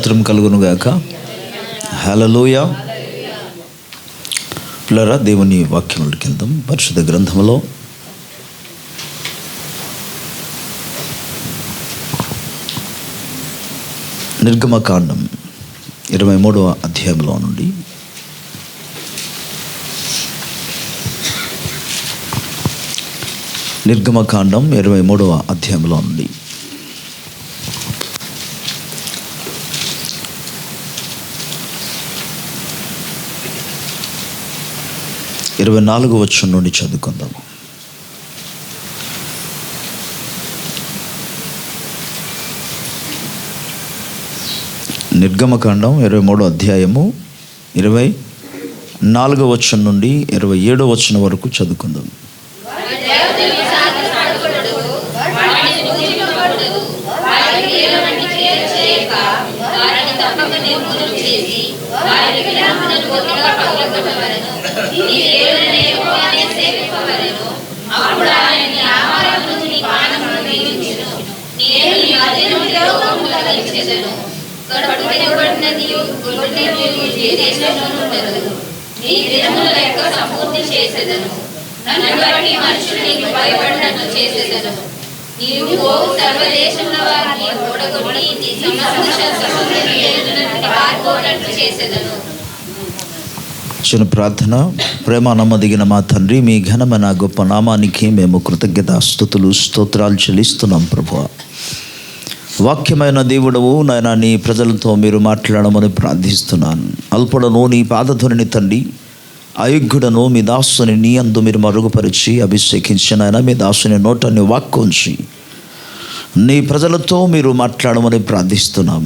స్తోత్రం కలుగునుగాక. హల్లెలూయా. పిల్లరా, దేవుని వాక్యములకి వెళ్దాం. పరిశుద్ధ గ్రంథంలో నిర్గమకాండం 23వ అధ్యాయంలో నుండి నిర్గమకాండం 23వ అధ్యాయంలో నుండి 24వ వచనం నుండి చదువుకుందాం. నిర్గమకాండం 23వ అధ్యాయము 24వ వచనం నుండి 27వ వచనం వరకు చదువుకుందాం. చిన్న ప్రార్థన. ప్రేమ నమ్మదగిన మా తండ్రి, మీ ఘనమైన గొప్ప నామానికి మేము కృతజ్ఞతాస్తుతులు స్తోత్రాలు చెల్లిస్తున్నాం ప్రభువా. వాక్యమైన దేవుడవు నాయన, నీ ప్రజలతో మీరు మాట్లాడమని ప్రార్థిస్తున్నాను. అల్పుడను నీ పాదధుని తండ్రి, అయోగ్యుడను మీ దాసుని నీ అందు మీరు మరుగుపరిచి అభిషేకించిన ఆయన మీ దాసుని నోటని వాక్కుంచి నీ ప్రజలతో మీరు మాట్లాడమని ప్రార్థిస్తున్నాం.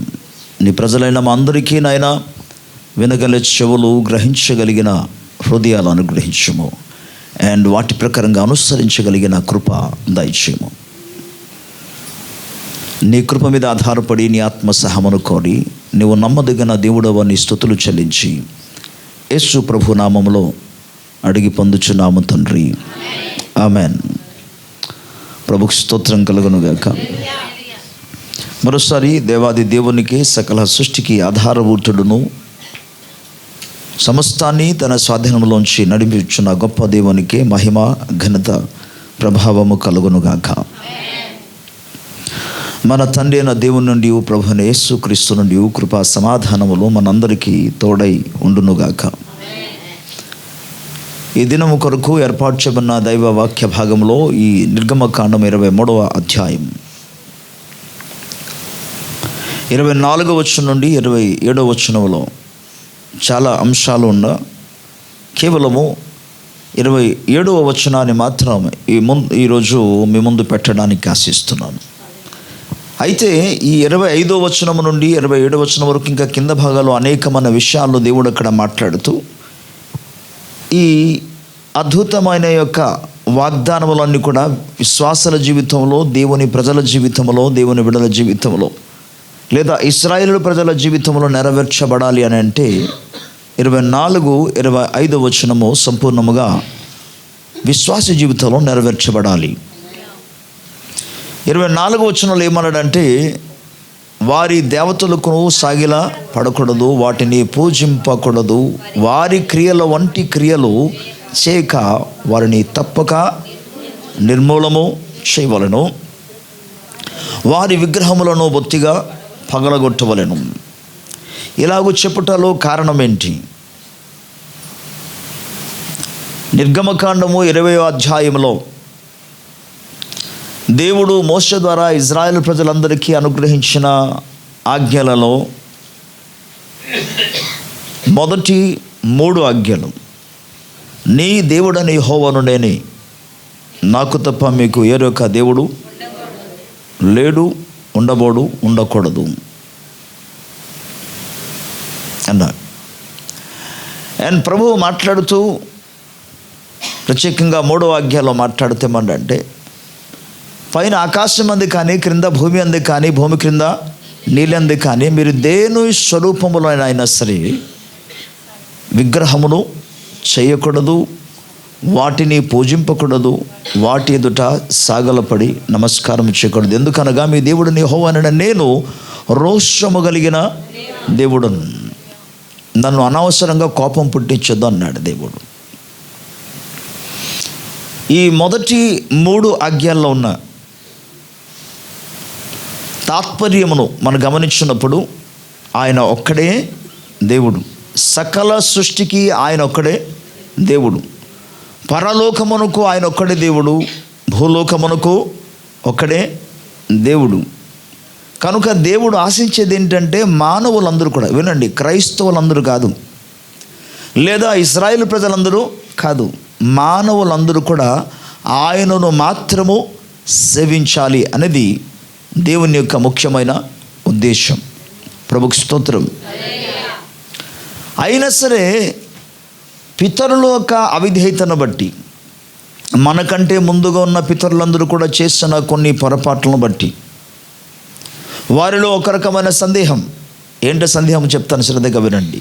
నీ ప్రజలైన మా అందరికీ నాయన వినగల చెవులు, గ్రహించగలిగిన హృదయాలు అనుగ్రహించము. అండ్ వాటి ప్రకారంగా అనుసరించగలిగిన కృప దయచేయము. నీ కృప మీద ఆధారపడి నీ ఆత్మ సహమును కోరి నీవు నమ్మదగిన దేవుడవ నీ స్తుతులు చెల్లించి యేసు ప్రభు నామములో అడిగి పొందుచున్నాము తండ్రి, ఆమెన్. ప్రభుకు స్తోత్రం కలుగునుగాక. మరోసారి దేవాది దేవునికి, సకల సృష్టికి ఆధారభూతుడును సమస్తాన్ని తన స్వాధీనంలోంచి నడిపించున్న గొప్ప దేవునికి మహిమ, ఘనత, ప్రభావము కలుగునుగాక. మన తండ్రి అయిన దేవుని నుండి, ప్రభువైన యేసు క్రీస్తు నుండి కృపా సమాధానములు మనందరికీ తోడై ఉండునుగాక. ఈ దినము కొరకు ఏర్పాటు చేయబడిన దైవ వాక్య భాగంలో ఈ నిర్గమకాండం 23వ అధ్యాయం 24వ వచనం నుండి 27వ వచనంలో చాలా అంశాలు ఉన్న కేవలము 27వ వచనాన్ని మాత్రం ఈరోజు మీ ముందు పెట్టడానికి ఆశిస్తున్నాను. అయితే ఈ 25వ వచనం నుండి 27వ వచనం వరకు ఇంకా కింద భాగాల్లో అనేకమైన విషయాలు దేవుడు అక్కడ మాట్లాడుతూ ఈ అద్భుతమైన యొక్క వాగ్దానములన్నీ కూడా విశ్వాసుల జీవితంలో, దేవుని ప్రజల జీవితంలో, దేవుని బిడ్డల జీవితంలో లేదా ఇశ్రాయేలు ప్రజల జీవితంలో నెరవేర్చబడాలి అని అంటే 24, 25వ వచనము సంపూర్ణముగా విశ్వాస జీవితంలో నెరవేర్చబడాలి. 24వ వచనంలో ఏమన్నాడంటే, వారి దేవతలకు సాగిలా పడకూడదు, వాటిని పూజింపకూడదు, వారి క్రియల వంటి క్రియలు చేయక వారిని తప్పక నిర్మూలము చేయవలెను, వారి విగ్రహములను బొత్తిగా పగలగొట్టవలెను. ఇలాగూ చెప్పుటలో కారణం ఏంటి? నిర్గమకాండము 20వ అధ్యాయంలో దేవుడు మోషే ద్వారా ఇజ్రాయేల్ ప్రజలందరికీ అనుగ్రహించిన ఆజ్ఞలలో మొదటి 3 ఆజ్ఞలు, నీ దేవుడని యెహోవాను నేనే, నాకు తప్ప మీకు వేరొక దేవుడు లేడు, ఉండబోడు, ఉండకూడదు అన్నాడు. అండ్ ప్రభువు మాట్లాడుతూ ప్రత్యేకంగా 3వ ఆజ్ఞలో మాట్లాడుతేమంటే, పైన ఆకాశం అంది కానీ, క్రింద భూమి అంది కానీ, భూమి క్రింద నీళ్ళంది కానీ, మీరు దేని స్వరూపములో అయినా సరే విగ్రహమును చేయకూడదు, వాటిని పూజింపకూడదు, వాటి ఎదుట సాగలపడి నమస్కారం చేయకూడదు. ఎందుకనగా మీ దేవుడిని యెహోవానైన నేను రోషము కలిగిన దేవుడు నన్ను అనవసరంగా కోపం పుట్టించొద్దు అన్నాడు దేవుడు. ఈ మొదటి 3 ఆజ్ఞల్లో ఉన్న తాత్పర్యమును మనం గమనించినప్పుడు ఆయన ఒక్కడే దేవుడు, సకల సృష్టికి ఆయన ఒక్కడే దేవుడు, పరలోకమునకు ఆయన ఒక్కడే దేవుడు, భూలోకమునకు ఒక్కడే దేవుడు. కనుక దేవుడు ఆశించేది ఏంటంటే మానవులందరూ కూడా, వినండి, క్రైస్తవులందరూ కాదు, లేదా ఇశ్రాయేలు ప్రజలందరూ కాదు, మానవులందరూ కూడా ఆయనను మాత్రము సేవించాలి అనేది దేవుని యొక్క ముఖ్యమైన ఉద్దేశం. ప్రభుకు స్తోత్రం. అయినా సరే పితరుల యొక్క అవిధేయతను బట్టి, మనకంటే ముందుగా ఉన్న పితరులందరూ కూడా చేసిన కొన్ని పొరపాట్లను బట్టి వారిలో ఒక రకమైన సందేహం. ఏంటో సందేహం చెప్తాను, శ్రద్ధగా వినండి.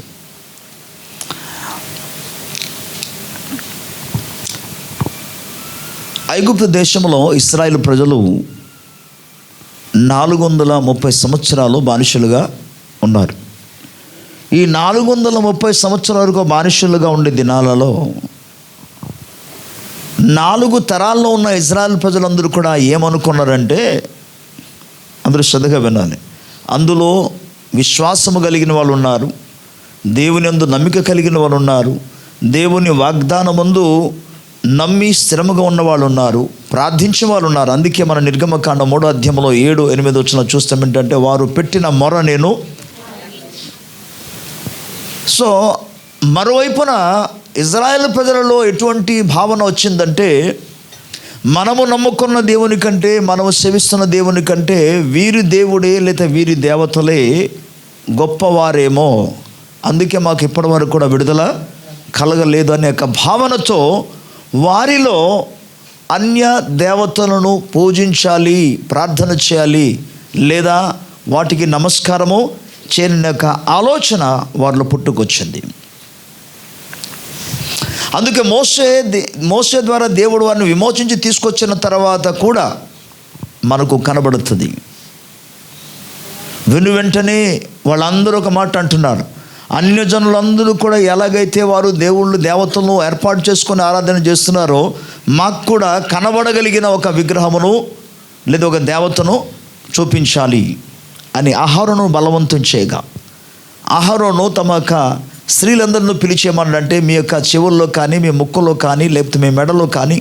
ఐగుప్తు దేశంలో ఇశ్రాయేలు ప్రజలు 430 సంవత్సరాలు బానిసలుగా ఉన్నారు. ఈ 430 సంవత్సరాల వరకు బానిసలుగా ఉండే దినాలలో 4 తరాల్లో ఉన్న ఇశ్రాయేలు ప్రజలందరూ కూడా ఏమనుకున్నారంటే, అందరూ శ్రద్ధగా వినాలి, అందులో విశ్వాసము కలిగిన వాళ్ళు ఉన్నారు, దేవుని యందు నమ్మిక కలిగిన వాళ్ళు ఉన్నారు, దేవుని వాగ్దానమందు నమ్మి స్థిరముగా ఉన్న వాళ్ళు ఉన్నారు, ప్రార్థించే వాళ్ళు ఉన్నారు. అందుకే మన నిర్గమకాండ 3వ అధ్యాయంలో 7-8 వచ్చిన చూస్తాం ఏంటంటే, వారు పెట్టిన మొర నేను. సో మరోవైపున ఇజ్రాయేల్ ప్రజలలో ఎటువంటి భావన వచ్చిందంటే, మనము నమ్ముకున్న దేవుని కంటే, మనము సేవిస్తున్న దేవుని కంటే వీరి దేవుడే లేదా వీరి దేవతలే గొప్పవారేమో, అందుకే మాకు ఇప్పటి వరకు కూడా విడుదల కలగలేదు అనే ఒక భావనతో వారిలో అన్య దేవతలను పూజించాలి, ప్రార్థన చేయాలి, లేదా వాటికి నమస్కారము చేయని యొక్క ఆలోచన వారిలో పుట్టుకొచ్చింది. అందుకే మోసే ద్వారా దేవుడు వారిని విమోచించి తీసుకొచ్చిన తర్వాత కూడా మనకు కనబడుతుంది. వెంటనే వాళ్ళందరూ ఒక మాట అంటున్నారు, అన్యజనులందరూ కూడా ఎలాగైతే వారు దేవతలను ఏర్పాటు చేసుకొని ఆరాధన చేస్తున్నారో, మాకు కూడా కనబడగలిగిన ఒక విగ్రహమును లేదా ఒక దేవతను చూపించాలి అని అహరోను బలవంతం చేయగా, అహరోను తమ యొక్క స్త్రీలందరినీ పిలిచేయమనంటే, మీ యొక్క చెవుల్లో కానీ, మీ ముక్కులో కానీ, లేకపోతే మీ మెడలో కానీ,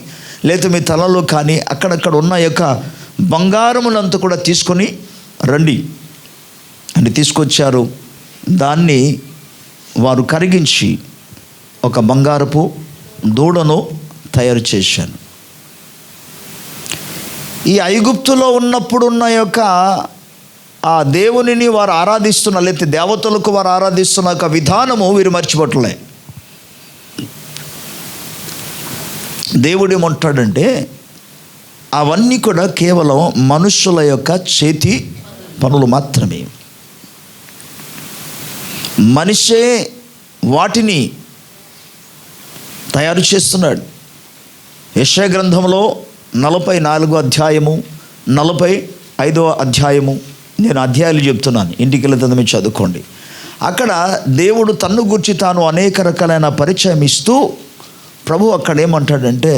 లేకపోతే మీ తలలో కానీ అక్కడక్కడ ఉన్న యొక్క బంగారములంతా కూడా తీసుకొని రండి అని తీసుకొచ్చారు. దాన్ని వారు కరిగించి ఒక బంగారపు దూడను తయారు చేశాను. ఈ ఐగుప్తులో ఉన్నప్పుడున్న యొక్క ఆ దేవునిని వారు ఆరాధిస్తున్న, లేకపోతే దేవతలకు వారు ఆరాధిస్తున్న ఒక విధానము వీరు మర్చిపోవట్లే. దేవుడు ఏమంటాడంటే, అవన్నీ కూడా కేవలం మనుషుల యొక్క చేతి పనులు మాత్రమే. మనిషే వాటిని తయారు చేస్తున్నాడు. యెషయా గ్రంథంలో 44వ అధ్యాయము 45వ అధ్యాయము, నేను అధ్యాయాలు చెప్తున్నాను, ఇంటికి వెళ్తే మీరు చదువుకోండి. అక్కడ దేవుడు తన్ను గురించి తాను అనేక రకాలైన పరిచయం ఇస్తూ ప్రభు అక్కడ ఏమంటాడంటే,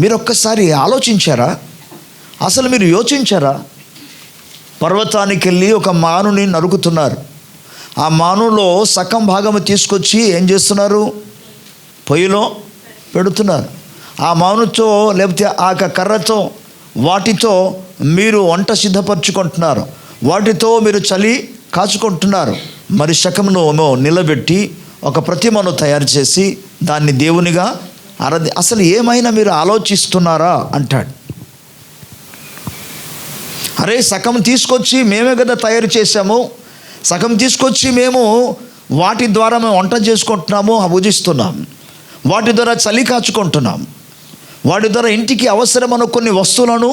మీరు ఒక్కసారి ఆలోచించారా, అసలు మీరు యోచించారా? పర్వతానికి వెళ్ళి ఒక మానుని నరుకుతున్నారు. ఆ మానులో సగం భాగము తీసుకొచ్చి ఏం చేస్తున్నారు? పొయ్యిలో పెడుతున్నారు. ఆ మానుతో లేకపోతే ఆ కర్రతో వాటితో మీరు వంట సిద్ధపరచుకుంటున్నారు, వాటితో మీరు చలి కాచుకుంటున్నారు. మరి శకమును నిలబెట్టి ఒక ప్రతిమను తయారు చేసి దాన్ని దేవునిగా అసలు ఏమైనా మీరు ఆలోచిస్తున్నారా అంటాడు. అరే, సగం తీసుకొచ్చి మేమే కదా తయారు చేసాము, సగం తీసుకొచ్చి మేము వాటి ద్వారా మేము వంట చేసుకుంటున్నాము, భుజిస్తున్నాం, వాటి ద్వారా చలి కాచుకుంటున్నాం, వాటి ద్వారా ఇంటికి అవసరమైన కొన్ని వస్తువులను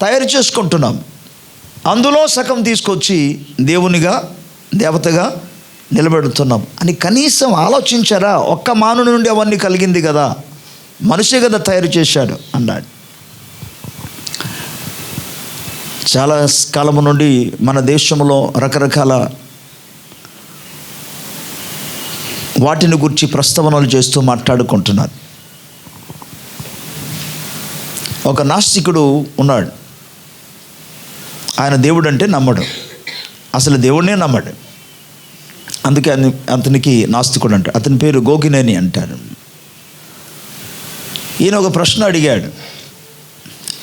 తయారు చేసుకుంటున్నాం. అందులో సగం తీసుకొచ్చి దేవునిగా దేవతగా నిలబెడుతున్నాం అని కనీసం ఆలోచించారా? ఒక్క మానవుని నుండి అవన్నీ కలిగింది కదా, మనిషే కదా తయారు చేశాడు అన్నాడు. చాలా కాలము నుండి మన దేశంలో రకరకాల వాటిని గురించి ప్రస్తావనలు చేస్తూ మాట్లాడుకుంటున్నారు. ఒక నాస్తికుడు ఉన్నాడు. ఆయన దేవుడు అంటే నమ్మడు, అసలు దేవుడినే నమ్మడు. అందుకే అతనికి నాస్తికుడు అంటారు. అతని పేరు గోగినేని అంటారు. ఈయన ఒక ప్రశ్న అడిగాడు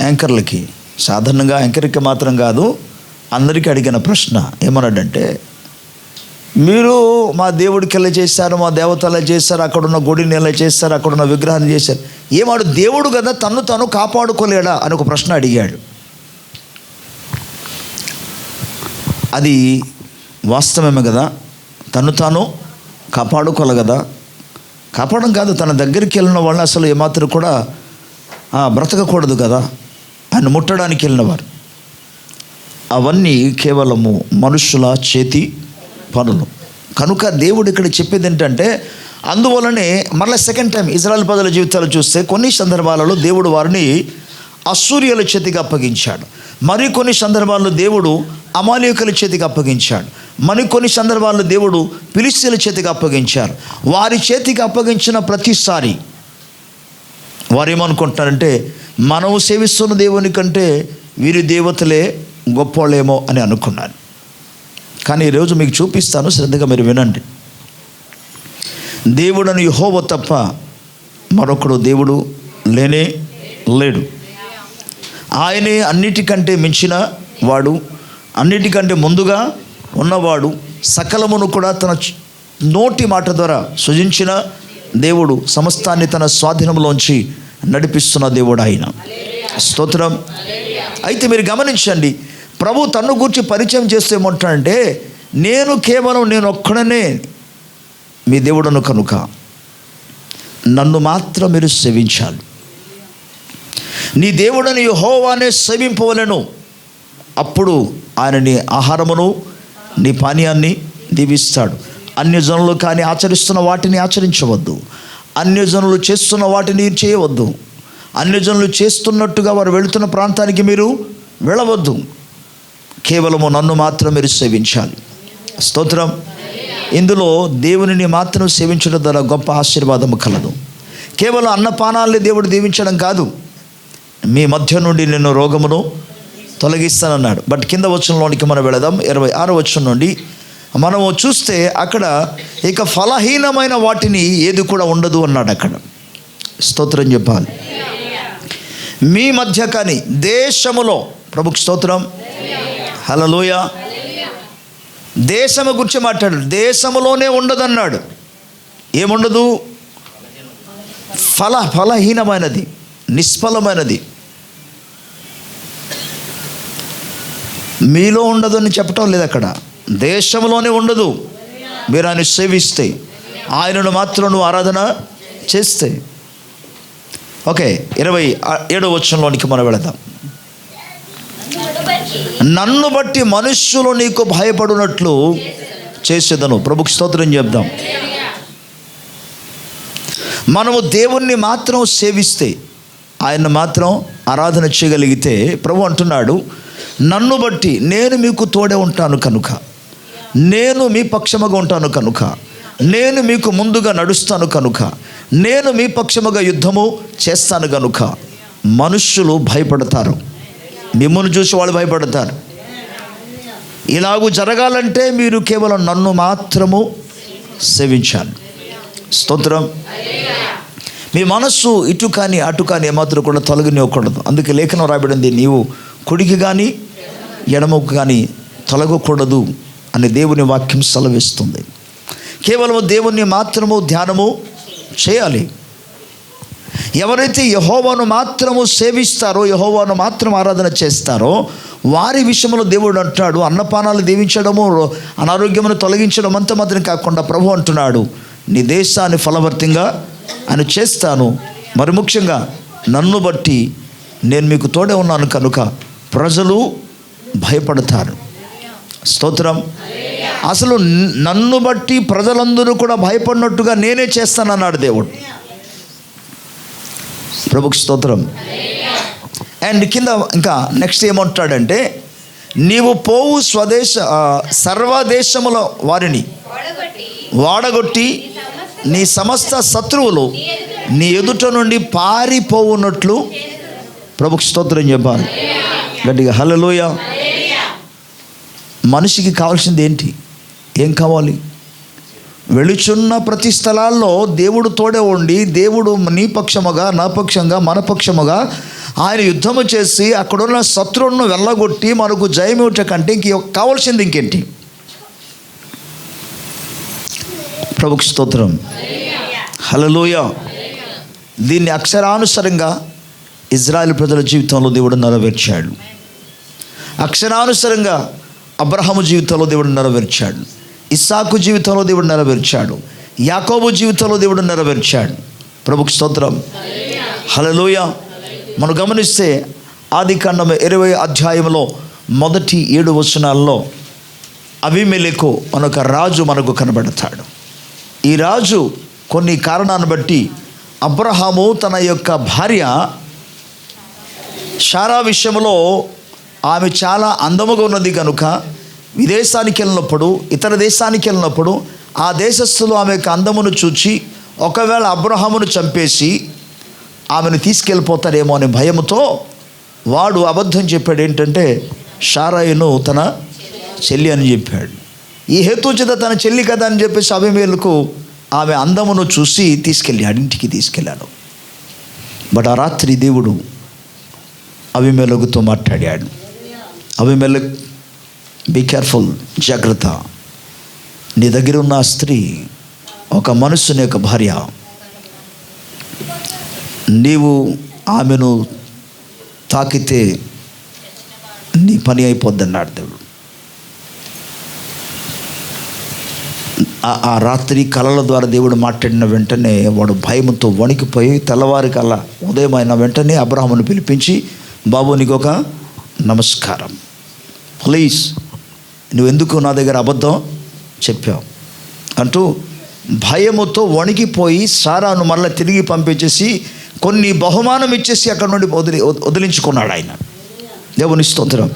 యాంకర్లకి. సాధారణంగా యాంకర్కి మాత్రం కాదు, అందరికీ అడిగిన ప్రశ్న ఏమన్నాడంటే, మీరు మా దేవుడికి ఎలా చేశారు, మా దేవత ఎలా చేశారు, అక్కడున్న గుడిని ఎలా చేశారు, అక్కడున్న విగ్రహాన్ని చేశారు, ఏమాడు దేవుడు కదా తన్ను తాను కాపాడుకోలేడా అని ఒక ప్రశ్న అడిగాడు. అది వాస్తవమే కదా, తను తాను కాపాడుకోలే కదా. కాపాడడం కాదు, తన దగ్గరికి వెళ్ళిన వాళ్ళని అసలు ఏమాత్రం కూడా బ్రతకకూడదు కదా, ఆయన ముట్టడానికి వెళ్ళినవారు. అవన్నీ కేవలము మనుషుల చేతి పనులు. కనుక దేవుడు ఇక్కడ చెప్పేది ఏంటంటే, అందువలనే మరలా సెకండ్ టైం ఇజ్రాయెల్ ప్రజల జీవితాలు చూస్తే కొన్ని సందర్భాలలో దేవుడు వారిని అశ్షూరీయుల చేతికి అప్పగించాడు. మరికొన్ని సందర్భాల్లో దేవుడు అమాలేకుల చేతికి అప్పగించాడు. మరికొన్ని సందర్భాల్లో దేవుడు ఫిలిష్తీయుల చేతికి అప్పగించారు. వారి చేతికి అప్పగించిన ప్రతిసారి వారు ఏమనుకుంటున్నారంటే, మనం సేవిస్తున్న దేవుని కంటే వీరి దేవతలే గొప్పవాళ్ళేమో అని అనుకున్నారు. కానీ ఈరోజు మీకు చూపిస్తాను, శ్రద్ధగా మీరు వినండి. దేవుడని యెహోవా తప్ప మరొకడు దేవుడు లేనే లేడు. ఆయనే అన్నిటికంటే మించిన వాడు, అన్నిటికంటే ముందుగా ఉన్నవాడు. సకలమును కూడా తన నోటి మాట ద్వారా సృజించిన దేవుడు, సమస్తాన్ని తన స్వాధీనంలోంచి నడిపిస్తున్న దేవుడు ఆయన. స్తోత్రం. అయితే మీరు గమనించండి, ప్రభు తన్ను గురించి పరిచయం చేస్తే ఏమంటాడంటే, నేను ఒక్కడనే మీ దేవుడను కనుక నన్ను మాత్రం మీరు సేవించాలి. నీ దేవుడని యెహోవానే సేవింపవలెను, అప్పుడు ఆయన నీ ఆహారమును నీ పానీయాన్ని దీవిస్తాడు. అన్యజనులు కానీ ఆచరిస్తున్న వాటిని ఆచరించవద్దు, అన్యజనులు చేస్తున్న వాటిని చేయవద్దు, అన్యజనులు చేస్తున్నట్టుగా వారు వెళుతున్న ప్రాంతానికి మీరు వెళ్ళవద్దు. కేవలము నన్ను మాత్రం మీరు సేవించాలి. స్తోత్రం. ఇందులో దేవునిని మాత్రం సేవించడం ద్వారా గొప్ప ఆశీర్వాదము కలదు. కేవలం అన్నపానాల్ని దేవుడు దీవించడం కాదు, మీ మధ్య నుండి నేను రోగమును తొలగిస్తానన్నాడు. బట్ కింద వచనంలోనికి మనం వెళదాం. 26వ వచనం నుండి మనము చూస్తే అక్కడ ఇక ఫలహీనమైన వాటిని ఏది కూడా ఉండదు అన్నాడు అక్కడ. స్తోత్రం చెప్పాలి. మీ మధ్య కానీ దేశములో, ప్రభుకి స్తోత్రం, హల్లెలూయ. దేశము గురించి మాట్లాడాడు. దేశములోనే ఉండదన్నాడు. ఏముండదు? ఫలహీనమైనది, నిష్ఫలమైనది. మీలో ఉండదు అని చెప్పటం లేదు అక్కడ. దేశంలోనే ఉండదు. మీరు ఆయన సేవిస్తే, ఆయనను మాత్రం నువ్వు ఆరాధన చేస్తే. ఓకే, 27వ వచనంలోనికి మనం వెళదాం. నన్ను బట్టి మనుష్యులు నీకు భయపడినట్లు చేసేదను. ప్రభుకి స్తోత్రం చెప్దాం. మనము దేవుణ్ణి మాత్రం సేవిస్తే, ఆయన మాత్రం ఆరాధన చేయగలిగితే, ప్రభు అంటున్నాడు, నన్ను బట్టి నేను మీకు తోడే ఉంటాను కనుక, నేను మీ పక్షముగా ఉంటాను కనుక, నేను మీకు ముందుగా నడుస్తాను కనుక, నేను మీ పక్షముగా యుద్ధము చేస్తాను కనుక మనుష్యులు భయపడతారు. మిమ్మల్ని చూసి వాళ్ళు భయపడతారు. ఇలాగూ జరగాలంటే మీరు కేవలం నన్ను మాత్రము సేవించాలి. స్తోత్రం. మీ మనస్సు ఇటు కానీ అటు కానీ ఏమాత్రం కూడా తొలగనివ్వకూడదు. అందుకే లేఖనం రాబడింది, నీవు కుడికి కానీ ఎడమకు కానీ తొలగకూడదు అని దేవుని వాక్యం సెలవిస్తుంది. కేవలము దేవుణ్ణి మాత్రము ధ్యానము చేయాలి. ఎవరైతే యెహోవాను మాత్రము సేవిస్తారో, యెహోవాను మాత్రం ఆరాధన చేస్తారో, వారి విషయంలో దేవుడు అంటాడు, అన్నపానాలు దీవించడము, అనారోగ్యమును తొలగించడం అంత మాత్రం కాకుండా ప్రభు అంటున్నాడు, నీ దేశాన్ని ఫలవర్తిగా అని చేస్తాను. మరి ముఖ్యంగా నన్ను బట్టి నేను మీకు తోడే ఉన్నాను కనుక ప్రజలు భయపడతారు. స్తోత్రం. అసలు నన్ను బట్టి ప్రజలందరూ కూడా భయపడినట్టుగా నేనే చేస్తానన్నాడు దేవుడు. ప్రభుకి స్తోత్రం. అండ్ కింద ఇంకా నెక్స్ట్ ఏమంటాడంటే, నీవు పోవు సర్వదేశముల వారిని వాడగొట్టి నీ సమస్త శత్రువులు నీ ఎదుట నుండి పారిపోవున్నట్లు ప్రభుకు స్తోత్రం చెప్పాలి గట్టిగా హల్లెలూయా. మనిషికి కావాల్సింది ఏంటి? ఏం కావాలి? వెళుచున్న ప్రతి స్థలాల్లో దేవుడు తోడే ఉండి, దేవుడు నీ పక్షముగా, నా పక్షంగా, మన పక్షముగా ఆయన యుద్ధము చేసి అక్కడున్న శత్రువులను వెళ్ళగొట్టి మనకు జయమివ్వట కంటే కావాల్సింది ఇంకేంటి? ప్రభుకు స్తోత్రం హల్లెలూయా. దీన్ని అక్షరానుసారంగా ఇజ్రాయెల్ ప్రజల జీవితంలో దేవుడు నెరవేర్చాడు. అక్షరానుసారంగా అబ్రహాము జీవితంలో దేవుడు నెరవేర్చాడు. ఇస్సాకు జీవితంలో దేవుడు నెరవేర్చాడు. యాకోబు జీవితంలో దేవుడు నెరవేర్చాడు. ప్రభుకు స్తోత్రం హల్లెలూయా. మనం గమనిస్తే ఆదికాండం 20 అధ్యాయంలో మొదటి 7 వచనాల్లో అబీమెలెకు అనొక రాజు మనకు కనబడతాడు. ఈ రాజు కొన్ని కారణాలను బట్టి అబ్రహాము తన యొక్క భార్య శారా విషయంలో ఆమె చాలా అందముగా ఉన్నది కనుక విదేశానికి వెళ్ళినప్పుడు, ఇతర దేశానికి వెళ్ళినప్పుడు ఆ దేశస్థులు ఆమె యొక్క అందమును చూచి ఒకవేళ అబ్రహామును చంపేసి ఆమెను తీసుకెళ్ళిపోతారేమో అనే భయంతో వాడు అబద్ధం చెప్పాడు. ఏంటంటే శారాయును తన చెల్లి అని చెప్పాడు. ఈ హేతు చేత తన చెల్లి కదా అని చెప్పేసి అబీమెలెకు ఆమె అందమును చూసి తీసుకెళ్ళాడు, ఇంటికి తీసుకెళ్ళాడు. బట్ ఆ రాత్రి దేవుడు అబీమెలెకుతో మాట్లాడాడు. అబీమెలెకు, బీ కేర్ఫుల్, జాగ్రత్త. నీ దగ్గర ఉన్న ఆ స్త్రీ ఒక మనుషుని యొక్క భార్య. నీవు ఆమెను తాకితే నీ పని అయిపోద్దన్నాడు దేవుడు. ఆ రాత్రి కలల ద్వారా దేవుడు మాట్లాడిన వెంటనే వాడు భయంతో వణికిపోయి తెల్లవారి కల్లా ఉదయం అయిన వెంటనే అబ్రహామును పిలిపించి, బాబు నీకు ఒక నమస్కారం, ప్లీజ్ నువ్వెందుకు నా దగ్గర అబద్ధం చెప్పావు అంటూ భయముతో వణికిపోయి సారాను మళ్ళీ తిరిగి పంపించేసి కొన్ని బహుమానం ఇచ్చేసి అక్కడ నుండి వదిలించుకున్నాడు ఆయన. దేవుని స్తోత్రం.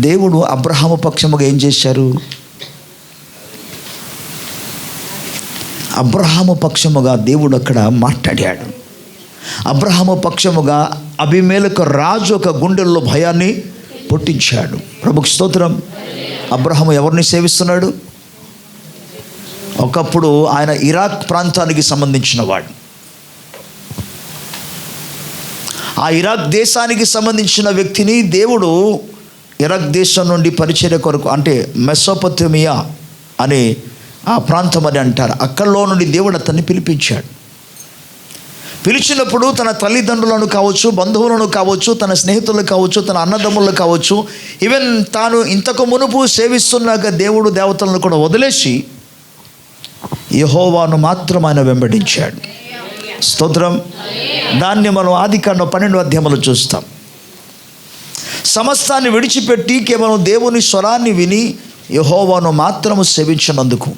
దేవుడు అబ్రహాము పక్షముగా ఏం చేశారు? అబ్రహాము పక్షముగా దేవుడు అక్కడ మాట్లాడాడు. అబ్రహాము పక్షముగా అబీమెలెకు రాజు ఒక గుండెల్లో భయాన్ని పుట్టించాడు. ప్రభుకు స్తోత్రం. అబ్రహాము ఎవరిని సేవిస్తున్నాడు? ఒకప్పుడు ఆయన ఇరాక్ ప్రాంతానికి సంబంధించిన వాడు. ఆ ఇరాక్ దేశానికి సంబంధించిన వ్యక్తిని దేవుడు ఇరాక్ దేశం నుండి పరిచర్య కొరకు, అంటే మెసోపొతేమియా అనే ఆ ప్రాంతం అని అంటారు, అక్కడలో నుండి దేవుడు అతన్ని పిలిపించాడు. పిలిచినప్పుడు తన తల్లిదండ్రులను కావచ్చు, బంధువులను కావచ్చు, తన స్నేహితులను కావచ్చు, తన అన్నదమ్ములను కావచ్చు, ఈవెన్ తాను ఇంతకు మునుపు సేవిస్తున్నాక దేవుడు దేవతలను కూడా వదిలేసి యెహోవాను మాత్రం ఆయన వెంబడించాడు. స్తోత్రం. దాన్ని మనం ఆదికాండం 12వ అధ్యాయంలో చూస్తాం. సమస్తాన్ని విడిచిపెట్టి కేవలం దేవుని స్వరాన్ని విని యెహోవాను మాత్రము సేవించినందుకు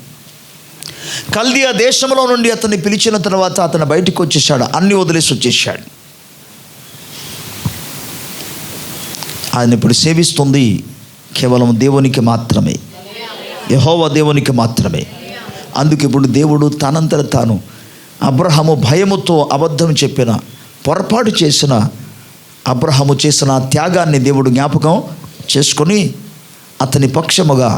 కల్దీయ దేశంలో నుండి అతన్ని పిలిచిన తర్వాత అతను బయటకు వచ్చేసాడు, అన్ని వదిలేసి వచ్చేసాడు. ఆయన ఇప్పుడు సేవిస్తుంది కేవలం దేవునికి మాత్రమే, యెహోవా దేవునికి మాత్రమే. అందుకు ఇప్పుడు దేవుడు తనంతట తాను అబ్రహాము భయముతో అబద్ధం చెప్పిన, పొరపాటు చేసిన అబ్రహాము చేసిన త్యాగాన్ని దేవుడు జ్ఞాపకం చేసుకొని అతని పక్షముగా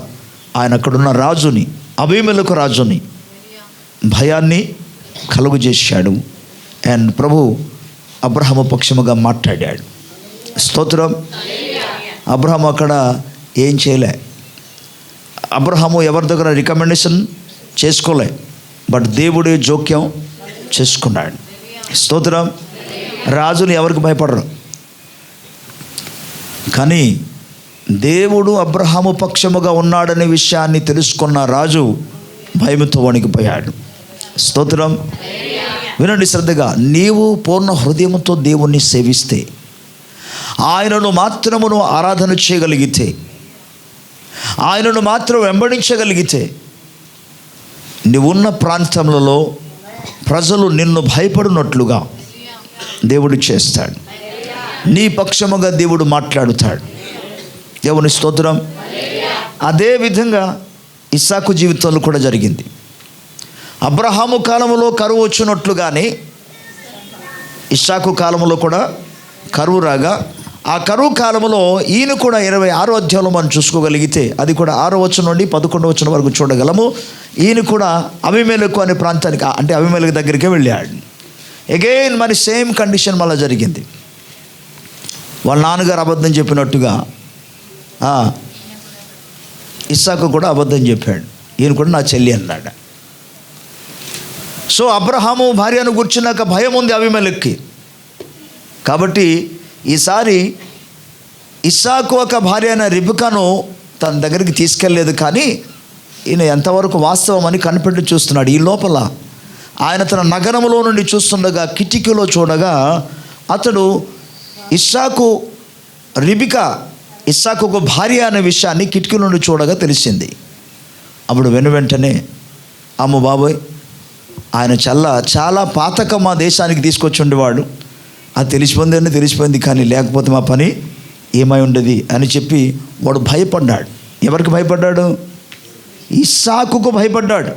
ఆయన అక్కడున్న రాజుని, అబీమెలెకు రాజుని భయాన్ని కలుగు చేశాడు. అండ్ ప్రభు అబ్రహాము పక్షముగా మాట్లాడాడు. స్తోత్రం. అబ్రహాము అక్కడ ఏం చేయలే. అబ్రహాము ఎవరి దగ్గర రికమెండేషన్ చేసుకోలే, బట్ దేవుడే జోక్యం చేసుకున్నాడు. స్తోత్రం. రాజుని ఎవరికి భయపడరు, కానీ దేవుడు అబ్రహాము పక్షముగా ఉన్నాడనే విషయాన్ని తెలుసుకున్న రాజు భయముతో వణికిపోయాడు. స్తోత్రం. వినండి శ్రద్ధగా. నీవు పూర్ణ హృదయంతో దేవుణ్ణి సేవిస్తే, ఆయనను మాత్రమును ఆరాధన చేయగలిగితే, ఆయనను మాత్రం వెంబడించగలిగితే, నీవున్న ప్రాంతములలో ప్రజలు నిన్ను భయపడినట్లుగా దేవుడు చేస్తాడు. నీ పక్షముగా దేవుడు మాట్లాడుతాడు. దేవుని స్తోత్రం. అదే విధంగా ఇస్సాకు జీవితంలో కూడా జరిగింది. అబ్రహాము కాలంలో కరువు వచ్చినట్లుగానే ఇస్సాకు కాలంలో కూడా కరువు రాగా, ఆ కరువు కాలంలో ఈయన కూడా 26వ అధ్యాయంలో మనం చూసుకోగలిగితే, అది కూడా 6వ వచనం నుండి 11వ వచనం వరకు చూడగలము. ఈయన కూడా అబీమెలెకు అనే ప్రాంతానికి, అంటే అబీమెలెకు దగ్గరికే వెళ్ళాడు. అగైన్ మరి సేమ్ కండిషన్ మళ్ళీ జరిగింది. వాళ్ళ నాన్నగారు అబద్ధం చెప్పినట్టుగా ఇస్సాకు కూడా అబద్ధం చెప్పాడు. ఈయన కూడా నా చెల్లి అన్నాడు. సో అబ్రహాము భార్యను కూర్చున్నాక భయం ఉంది అబీమెలెకుకి. కాబట్టి ఈసారి ఇస్సాకు ఒక భార్య అయిన రిబెకాను తన దగ్గరికి తీసుకెళ్ళలేదు. కానీ ఈయన ఎంతవరకు వాస్తవం అని కనిపెట్టి చూస్తున్నాడు. ఈ లోపల ఆయన తన నగరంలో నుండి చూస్తుండగా కిటికీలో చూడగా అతడు ఇస్సాకు ఒక భార్య అనే విషయాన్ని కిటికీ నుండి చూడగా తెలిసింది. అప్పుడు వెంటనే అమ్మ బాబోయ్, ఆయన చాలా పాతక మా దేశానికి తీసుకొచ్చి ఉండేవాడు, అది తెలిసిపోయింది కానీ లేకపోతే మా పని ఏమై ఉండేది అని చెప్పి వాడు భయపడ్డాడు. ఎవరికి భయపడ్డాడు? ఇస్సాకుకు భయపడ్డాడు.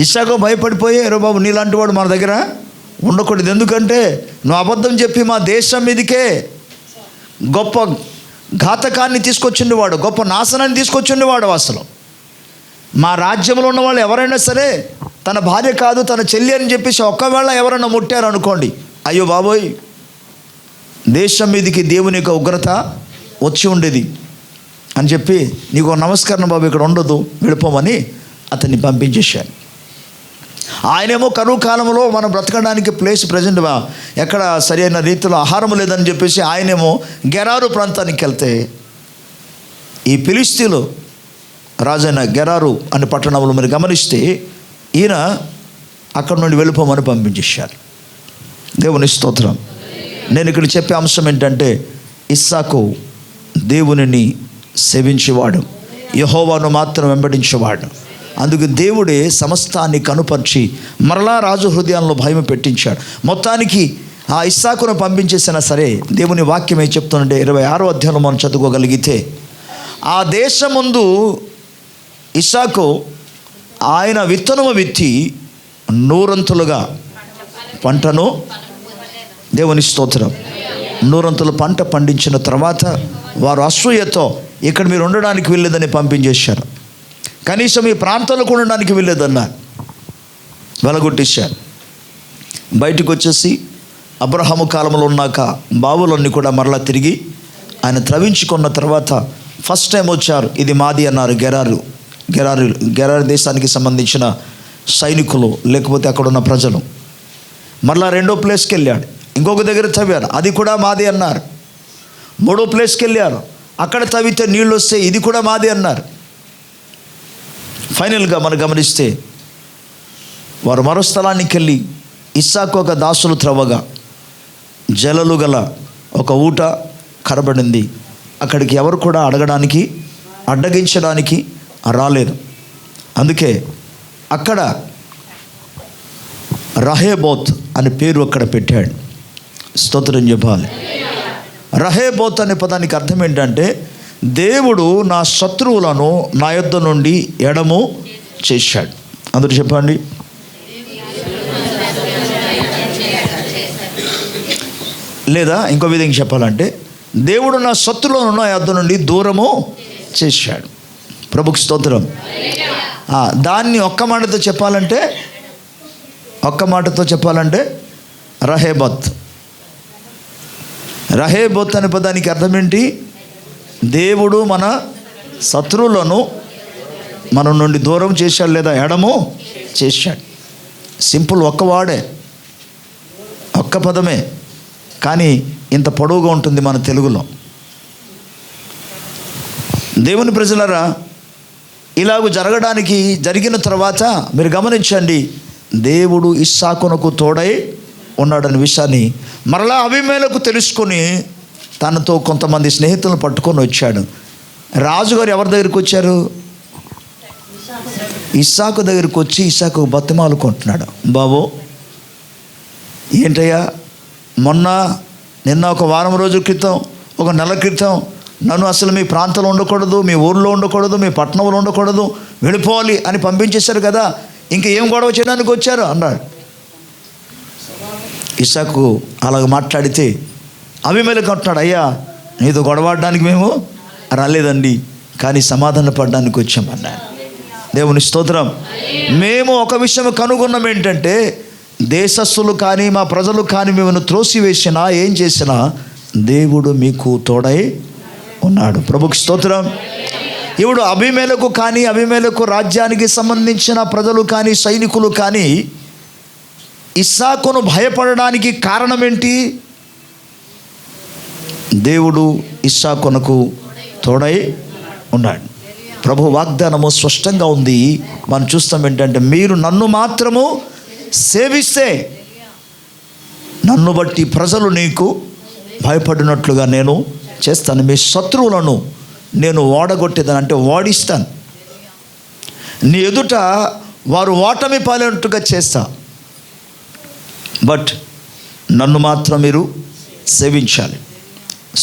ఇస్సాకు భయపడిపోయి, ఎరో బాబు నీలాంటి వాడు మన దగ్గర ఉండకూడదు, ఎందుకంటే నువ్వు అబద్ధం చెప్పి మా దేశం మీదకే గొప్ప ఘాతకాన్ని తీసుకొచ్చిండేవాడు, గొప్ప నాశనాన్ని తీసుకొచ్చిండేవాడు. అసలు మా రాజ్యంలో ఉన్న వాళ్ళు ఎవరైనా సరే తన భార్య కాదు తన చెల్లి అని చెప్పేసి ఒక్కవేళ ఎవరైనా ముట్టారు అనుకోండి, అయ్యో బాబోయ్, దేశం మీదకి దేవుని యొక్క ఉగ్రత వచ్చి ఉండేది అని చెప్పి, నీకు నమస్కారం బాబు, ఇక్కడ ఉండదు, వెళ్ళిపోమని అతన్ని పంపించేశాను. ఆయనేమో కరువు కాలంలో మనం బ్రతకడానికి ప్లేస్ ప్రజెంట్ ఎక్కడ సరైన రీతిలో ఆహారం లేదని చెప్పేసి ఆయనేమో గెరారు ప్రాంతానికి వెళ్తే, ఈ ఫిలిష్తీయులు రాజైన గెరారు అనే పట్టణంలో మీరు గమనిస్తే ఈయన అక్కడి నుండి వెళ్ళిపోమని పంపించేశారు. దేవుని స్తోత్రం. నేను ఇక్కడ చెప్పే అంశం ఏంటంటే, ఇస్సాకు దేవునిని సేవించేవాడు, యెహోవాను మాత్రం వెంబడించేవాడు. అందుకు దేవుడే సమస్తాన్ని కనుపరిచి మరలా రాజు హృదయాల్లో భయం పెట్టించాడు. మొత్తానికి ఆ ఇస్సాకును పంపించేసినా సరే దేవుని వాక్యం ఏం చెప్తుందంటే 26వ అధ్యాయంలో మనం చదువుకోగలిగితే, ఆ దేశం ముందు ఇస్సాకు ఆయన విత్తనము విత్తి 100 పంటను, దేవుని స్తోత్రం, 100 పంట పండించిన తర్వాత వారు అసూయతో ఇక్కడ మీరు ఉండడానికి వెళ్ళేదని పంపించేశారు. కనీసం ఈ ప్రాంతంలో ఉండడానికి వెళ్ళేదన్నారు, వెలగొట్టేశారు. బయటకు వచ్చేసి అబ్రహాము కాలంలో ఉన్నాక బావులన్నీ కూడా మరలా తిరిగి ఆయన త్రవించుకున్న తర్వాత ఫస్ట్ టైం వచ్చారు. ఇది మాది అన్నారు గెరారు దేశానికి సంబంధించిన సైనికులు, లేకపోతే అక్కడ ఉన్న ప్రజలు. మరలా 2వ ప్లేస్కి వెళ్ళాడు, ఇంకొక దగ్గర తవ్వారు, అది కూడా మాది అన్నారు. 3వ ప్లేస్కి వెళ్ళారు, అక్కడ తవ్వితే నీళ్ళు వస్తే ఇది కూడా మాది అన్నారు. ఫైనల్గా మనం గమనిస్తే వారు మరో స్థలానికి వెళ్ళి ఇస్సాకు ఒక దాసులు త్రవ్వగా జలలు గల ఒక ఊట కనబడింది. అక్కడికి ఎవరు కూడా అడ్డగించడానికి రాలేదు. అందుకే అక్కడ రహేబోత్ అనే పేరు అక్కడ పెట్టాడు. స్తోత్రం చెప్పాలి. రహేబోత్ అనే పదానికి అర్థం ఏంటంటే, దేవుడు నా శత్రువులను నా యొద్ద నుండి ఎడము చేశాడు. అందరూ చెప్పండి. లేదా ఇంకో విధంగా చెప్పాలంటే, దేవుడు నా శత్రువులను నా యొద్ద నుండి దూరము చేశాడు. ప్రభుకి స్తోత్రం. దాన్ని ఒక్క మాటతో చెప్పాలంటే రహేబోత్ అనే పదానికి అర్థం ఏంటి? దేవుడు మన శత్రువులను మన నుండి దూరం చేశాడు, లేదా ఎడము చేశాడు. సింపుల్, ఒక్క పదమే, కానీ ఇంత పొడవుగా ఉంటుంది మన తెలుగులో. దేవుని ప్రజలరా, ఇలాగ జరిగిన తర్వాత మీరు గమనించండి, దేవుడు ఇస్సాకునకు తోడై ఉన్నాడనే విషయాన్ని మరలా అబీమెలెకు తెలుసుకొని తనతో కొంతమంది స్నేహితులను పట్టుకొని వచ్చాడు. రాజుగారు ఎవరి దగ్గరికి వచ్చారు? ఇస్సాకు దగ్గరికి వచ్చి ఇస్సాకు బతిమాలుకుంటున్నాడు. బాబు, ఏంటయ్యా, నిన్న ఒక వారం రోజుల క్రితం, ఒక నెల క్రితం నన్ను అసలు మీ ప్రాంతంలో ఉండకూడదు, మీ ఊర్లో ఉండకూడదు, మీ పట్టణంలో ఉండకూడదు, వెళ్ళిపోవాలి అని పంపించేశారు కదా. ఇంక ఏం గొడవ చేయడానికి వచ్చారు అన్నాడు. ఇస్సాకు అలాగ మాట్లాడితే అబీమెలెకు అంటున్నాడు, అయ్యా నీతో గొడవడానికి మేము రాలేదండి, కానీ సమాధాన పడడానికి వచ్చామన్నాడు. దేవుని స్తోత్రం. మేము ఒక విషయం కనుగొన్నాం ఏంటంటే, దేశస్థులు కానీ మా ప్రజలు కానీ మిమ్మల్ని త్రోసివేసినా ఏం చేసినా దేవుడు మీకు తోడై ఉన్నాడు. ప్రభుకి స్తోత్రం. ఇప్పుడు అబీమెలెకు కానీ అబీమెలెకు రాజ్యానికి సంబంధించిన ప్రజలు కానీ సైనికులు కానీ ఇస్సాకును భయపడడానికి కారణం ఏంటి? దేవుడు ఇస్సాకునకు తోడై ఉన్నాడు. ప్రభు వాగ్దానము స్పష్టంగా ఉంది. మనం చూస్తాం ఏంటంటే, మీరు నన్ను మాత్రము సేవిస్తే నన్ను బట్టి ప్రజలు నీకు భయపడినట్లుగా నేను చేస్తాను. మీ శత్రువులను నేను ఓడగొట్టేదని, అంటే ఓడిస్తాను. నీ ఎదుట వారు ఓటమి పాలేనట్టుగా చేస్తా, బట్ నన్ను మాత్రం మీరు సేవించాలి.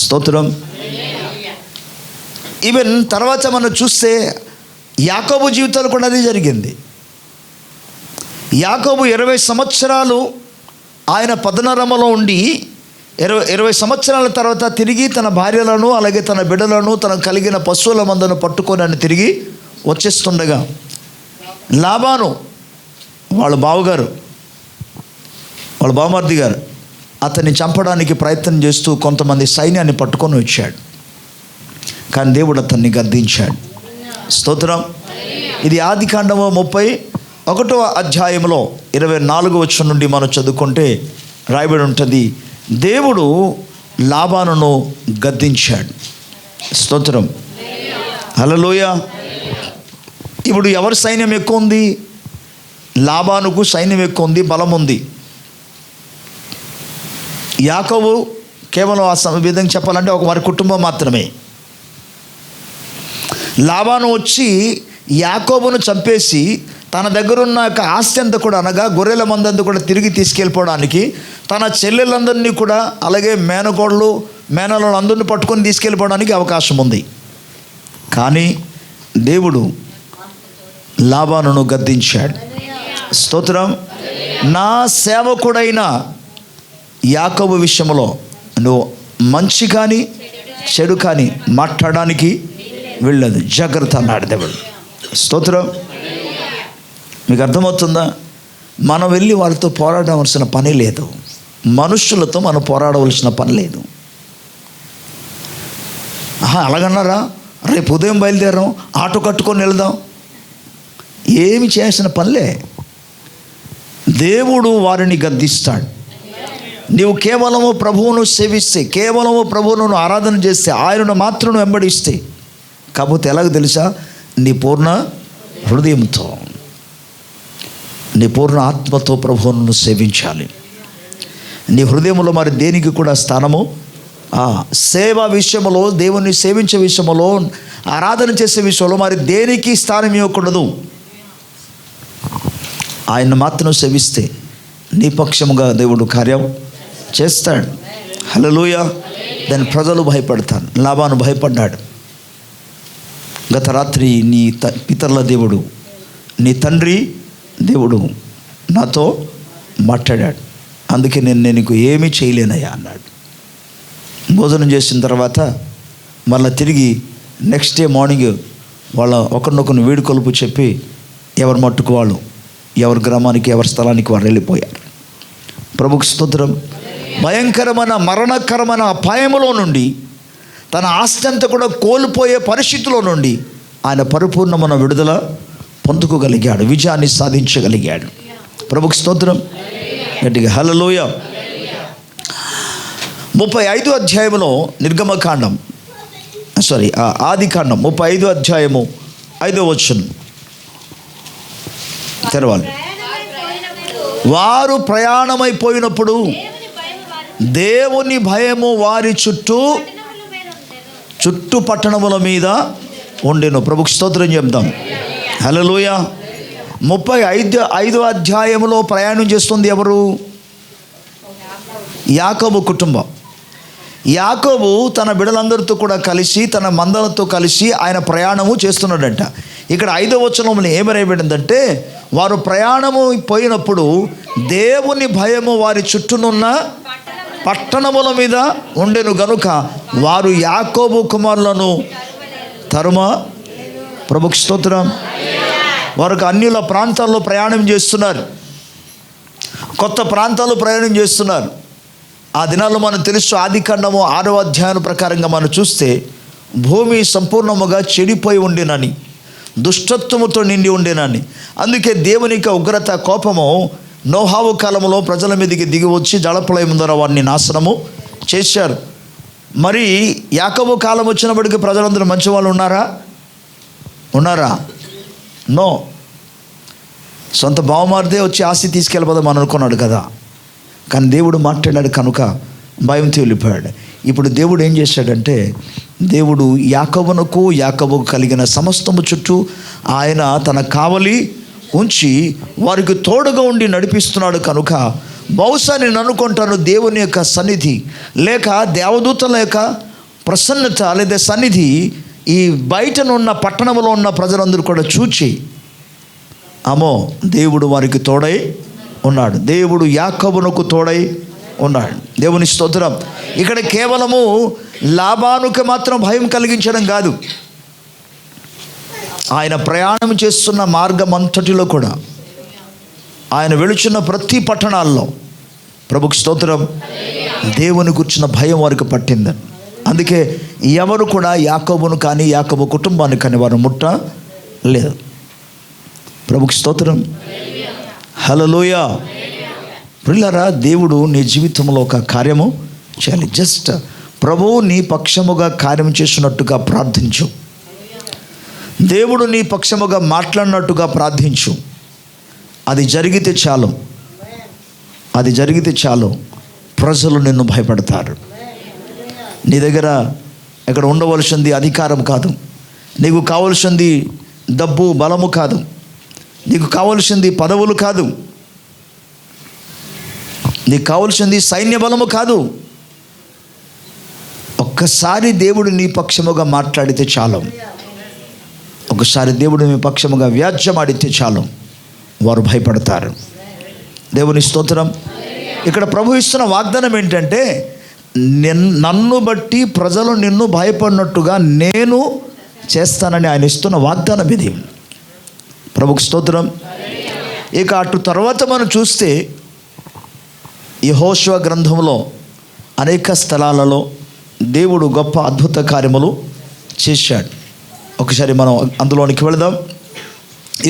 స్తోత్రం. ఈవెన్ తర్వాత మనం చూస్తే యాకోబు జీవితంలో కూడా అది జరిగింది. యాకోబు 20 సంవత్సరాలు ఆయన పదనరమలో ఉండి 20 సంవత్సరాల తర్వాత తిరిగి తన భార్యలను అలాగే తన బిడ్డలను తనకు కలిగిన పశువుల మందను పట్టుకొని ఆయన తిరిగి వచ్చేస్తుండగా లాబాను వాళ్ళ బావగారు, వాళ్ళ బావమర్ది గారు అతన్ని చంపడానికి ప్రయత్నం చేస్తూ కొంతమంది సైన్యాన్ని పట్టుకొని వచ్చాడు. కానీ దేవుడు అతన్ని గద్దించాడు. స్తోత్రం. ఇది ఆదికాండము 31వ అధ్యాయంలో 24వ వచనం నుండి మనం చదువుకుంటే రాయబడి ఉంటుంది, దేవుడు లాబానును గద్దించాడు. స్తోత్రం. హల్లెలూయా. ఇప్పుడు ఎవరి సైన్యం ఎక్కువ ఉంది? లాబానుకు సైన్యం ఎక్కువ ఉంది, బలం ఉంది. యాకోబు కేవలం ఆ విధంగా చెప్పాలంటే ఒక వారి కుటుంబం మాత్రమే. లాబాను వచ్చి యాకోబును చంపేసి తన దగ్గర ఉన్న యొక్క ఆస్తి అంతా కూడా, అనగా గొర్రెల మందంతా కూడా తిరిగి తీసుకెళ్ళిపోవడానికి తన చెల్లెలందరినీ కూడా అలాగే మేనకోడలు మేనలను అందరినీ పట్టుకొని తీసుకెళ్ళిపోవడానికి అవకాశం ఉంది. కానీ దేవుడు లాబానును గద్దించాడు. స్తోత్రం. నా సేవకుడైన యాకోబు విషయంలో నువ్వు మంచి కానీ చెడు కానీ మాట్లాడడానికి వెళ్ళదు, జాగ్రత్త అన్నాడు దేవుడు. స్తోత్రం. మీకు అర్థమవుతుందా? మనం వెళ్ళి వారితో పోరాడవలసిన పని లేదు. మనుషులతో మనం పోరాడవలసిన పని లేదు. అలాగన్నారా, రేపు ఉదయం బయలుదేరాం, ఆటో కట్టుకొని వెళ్దాం, ఏమి చేసిన పనిలే. దేవుడు వారిని గద్దిస్తాడు. నీవు కేవలము ప్రభువును సేవిస్తే, కేవలము ప్రభువును ఆరాధన చేస్తే, ఆయనను మాత్రం వెంబడిస్తే, కాకపోతే ఎలాగో తెలుసా? నీ పూర్ణ హృదయంతో నీ పూర్ణ ఆత్మతో ప్రభువును సేవించాలి. నీ హృదయంలో మరి దేనికి కూడా స్థానము, సేవ విషయంలో, దేవుని సేవించే విషయంలో, ఆరాధన చేసే విషయంలో మరి దేనికి స్థానం ఇవ్వకూడదు. ఆయన మాత్రం సేవిస్తే నీ పక్షముగా దేవుడు కార్యం చేస్తాడు. హల్లెలూయా. దాని ప్రజలు భయపడతారు. లాబాను భయపడ్డాడు. గత రాత్రి నీ పితరుల దేవుడు, నీ తండ్రి దేవుడు నాతో మాట్లాడాడు, అందుకే నేను నీకు ఏమీ చేయలేనయ్యా అన్నాడు. భోజనం చేసిన తర్వాత మళ్ళీ తిరిగి నెక్స్ట్ డే మార్నింగ్ వాళ్ళ ఒకరినొకరిని వీడుకొలుపు చెప్పి ఎవరి మట్టుకు వాళ్ళు ఎవరి గ్రామానికి ఎవరి స్థలానికి వారు వెళ్ళిపోయారు. ప్రభుకు స్తోత్రం. భయంకరమైన మరణకరమైన అపాయములో నుండి, తన ఆస్తి అంతా కూడా కోల్పోయే పరిస్థితిలో నుండి ఆయన పరిపూర్ణమైన విడుదల పొందుకోగలిగాడు, విజయాన్ని సాధించగలిగాడు. ప్రభుకు స్తోత్రం. గట్టిగా హల్లెలూయా. 35వ అధ్యాయంలో నిర్గమకాండం, ఆదికాండం 35వ అధ్యాయము 5వ వచనం తెరవాలి. వారు ప్రయాణమైపోయినప్పుడు దేవుని భయము వారి చుట్టూ పట్టణముల మీద ఉండెను. ప్రభుకు స్తోత్రం చెప్దాం. హల్లెలూయా. 35వ అధ్యాయంలో ప్రయాణం చేస్తుంది ఎవరు? యాకోబు కుటుంబం. యాకోబు తన బిడ్డలందరితో కూడా కలిసి, తన మందలతో కలిసి ఆయన ప్రయాణము చేస్తున్నాడంట. ఇక్కడ 5వ వచనంలో ఏమరాయబడిందంటే, వారు ప్రయాణము పోయినప్పుడు దేవుని భయము వారి చుట్టూనున్న పట్టణముల మీద ఉండెను గనుక వారు యాకోబు కుమారులను ప్రభుకి స్తోత్రం. వారికి అన్యుల ప్రాంతాల్లో ప్రయాణం చేస్తున్నారు, కొత్త ప్రాంతాల్లో ప్రయాణం చేస్తున్నారు. ఆ దినాల్లో మనం తెలుసు, ఆదికాండము 6వ అధ్యాయం ప్రకారంగా మనం చూస్తే భూమి సంపూర్ణముగా చెడిపోయి ఉండేనని, దుష్టత్వముతో నిండి ఉండేనని. అందుకే దేవుని యొక్క ఉగ్రత, కోపము నోహావు కాలంలో ప్రజల మీదకి దిగి వచ్చి జలప్రళయం ద్వారా వారిని నాశనము చేశారు. మరి యాకోబు కాలం వచ్చినప్పటికీ ప్రజలందరూ మంచి వాళ్ళు ఉన్నారా? నో. సొంత బావమారిదే వచ్చి ఆస్తి తీసుకెళ్ళిపోదాం అని అనుకున్నాడు కదా, కానీ దేవుడు మాట్లాడాడు కనుక భయంతో వెళ్ళిపోయాడు. ఇప్పుడు దేవుడు ఏం చేశాడంటే, దేవుడు యాకోబుకు కలిగిన సమస్తము చుట్టూ ఆయన తన కావలి ఉంచి వారికి తోడుగా ఉండి నడిపిస్తున్నాడు కనుక, బహుశా నేను అనుకుంటాను దేవుని యొక్క సన్నిధి లేక దేవదూతల యొక్క ప్రసన్నత లేదా సన్నిధి ఈ బయటనున్న పట్టణంలో ఉన్న ప్రజలందరూ కూడా చూచి, అమ్మో దేవుడు వారికి తోడై ఉన్నాడు, దేవుడు యాకోబునకు తోడై ఉన్నాడు. దేవుని స్తోత్రం. ఇక్కడ కేవలము లాబానుకు మాత్రం భయం కలిగించడం కాదు, ఆయన ప్రయాణం చేస్తున్న మార్గం అంతటిలో కూడా, ఆయన వెళుచున్న ప్రతి పట్టణాల్లో ప్రభుకి స్తోత్రం, దేవుని గురించిన భయం వారికి పట్టిందని. అందుకే ఎవరు కూడా యాకోబును కానీ యాకోబు కుటుంబాన్ని కానీ వారు ముట్టలేదు. ప్రభుకి స్తోత్రం. హల్లెలూయా. ప్రియులారా, దేవుడు నీ జీవితంలో ఒక కార్యము చేయాలి. జస్ట్ ప్రభువు నీ పక్షముగా కార్యం చేసినట్టుగా ప్రార్థించు, దేవుడు నీ పక్షముగా మాట్లాడినట్టుగా ప్రార్థించు. అది జరిగితే చాలు, ప్రజలు నిన్ను భయపడతారు. నీ దగ్గర ఇక్కడ ఉండవలసింది అధికారం కాదు, నీకు కావలసింది డబ్బు బలము కాదు, నీకు కావలసింది పదవులు కాదు, నీకు కావలసింది సైన్య బలము కాదు. ఒక్కసారి దేవుడు నీ పక్షముగా మాట్లాడితే చాలు, ఒకసారి దేవుడు మీ పక్షముగా వ్యాజ్యమాడితే చాలు, వారు భయపడతారు. దేవుని స్తోత్రం. ఇక్కడ ప్రభు ఇస్తున్న వాగ్దానం ఏంటంటే, నన్ను బట్టి ప్రజలు నిన్ను భయపడినట్టుగా నేను చేస్తానని ఆయన ఇస్తున్న వాగ్దానం ఇది. ప్రభుకి స్తోత్రం. ఇక అటు తర్వాత మనం చూస్తే యెహోషువ గ్రంథంలో అనేక స్థలాలలో దేవుడు గొప్ప అద్భుత కార్యములు చేశాడు. ఒకసారి మనం అందులోనికి వెళదాం.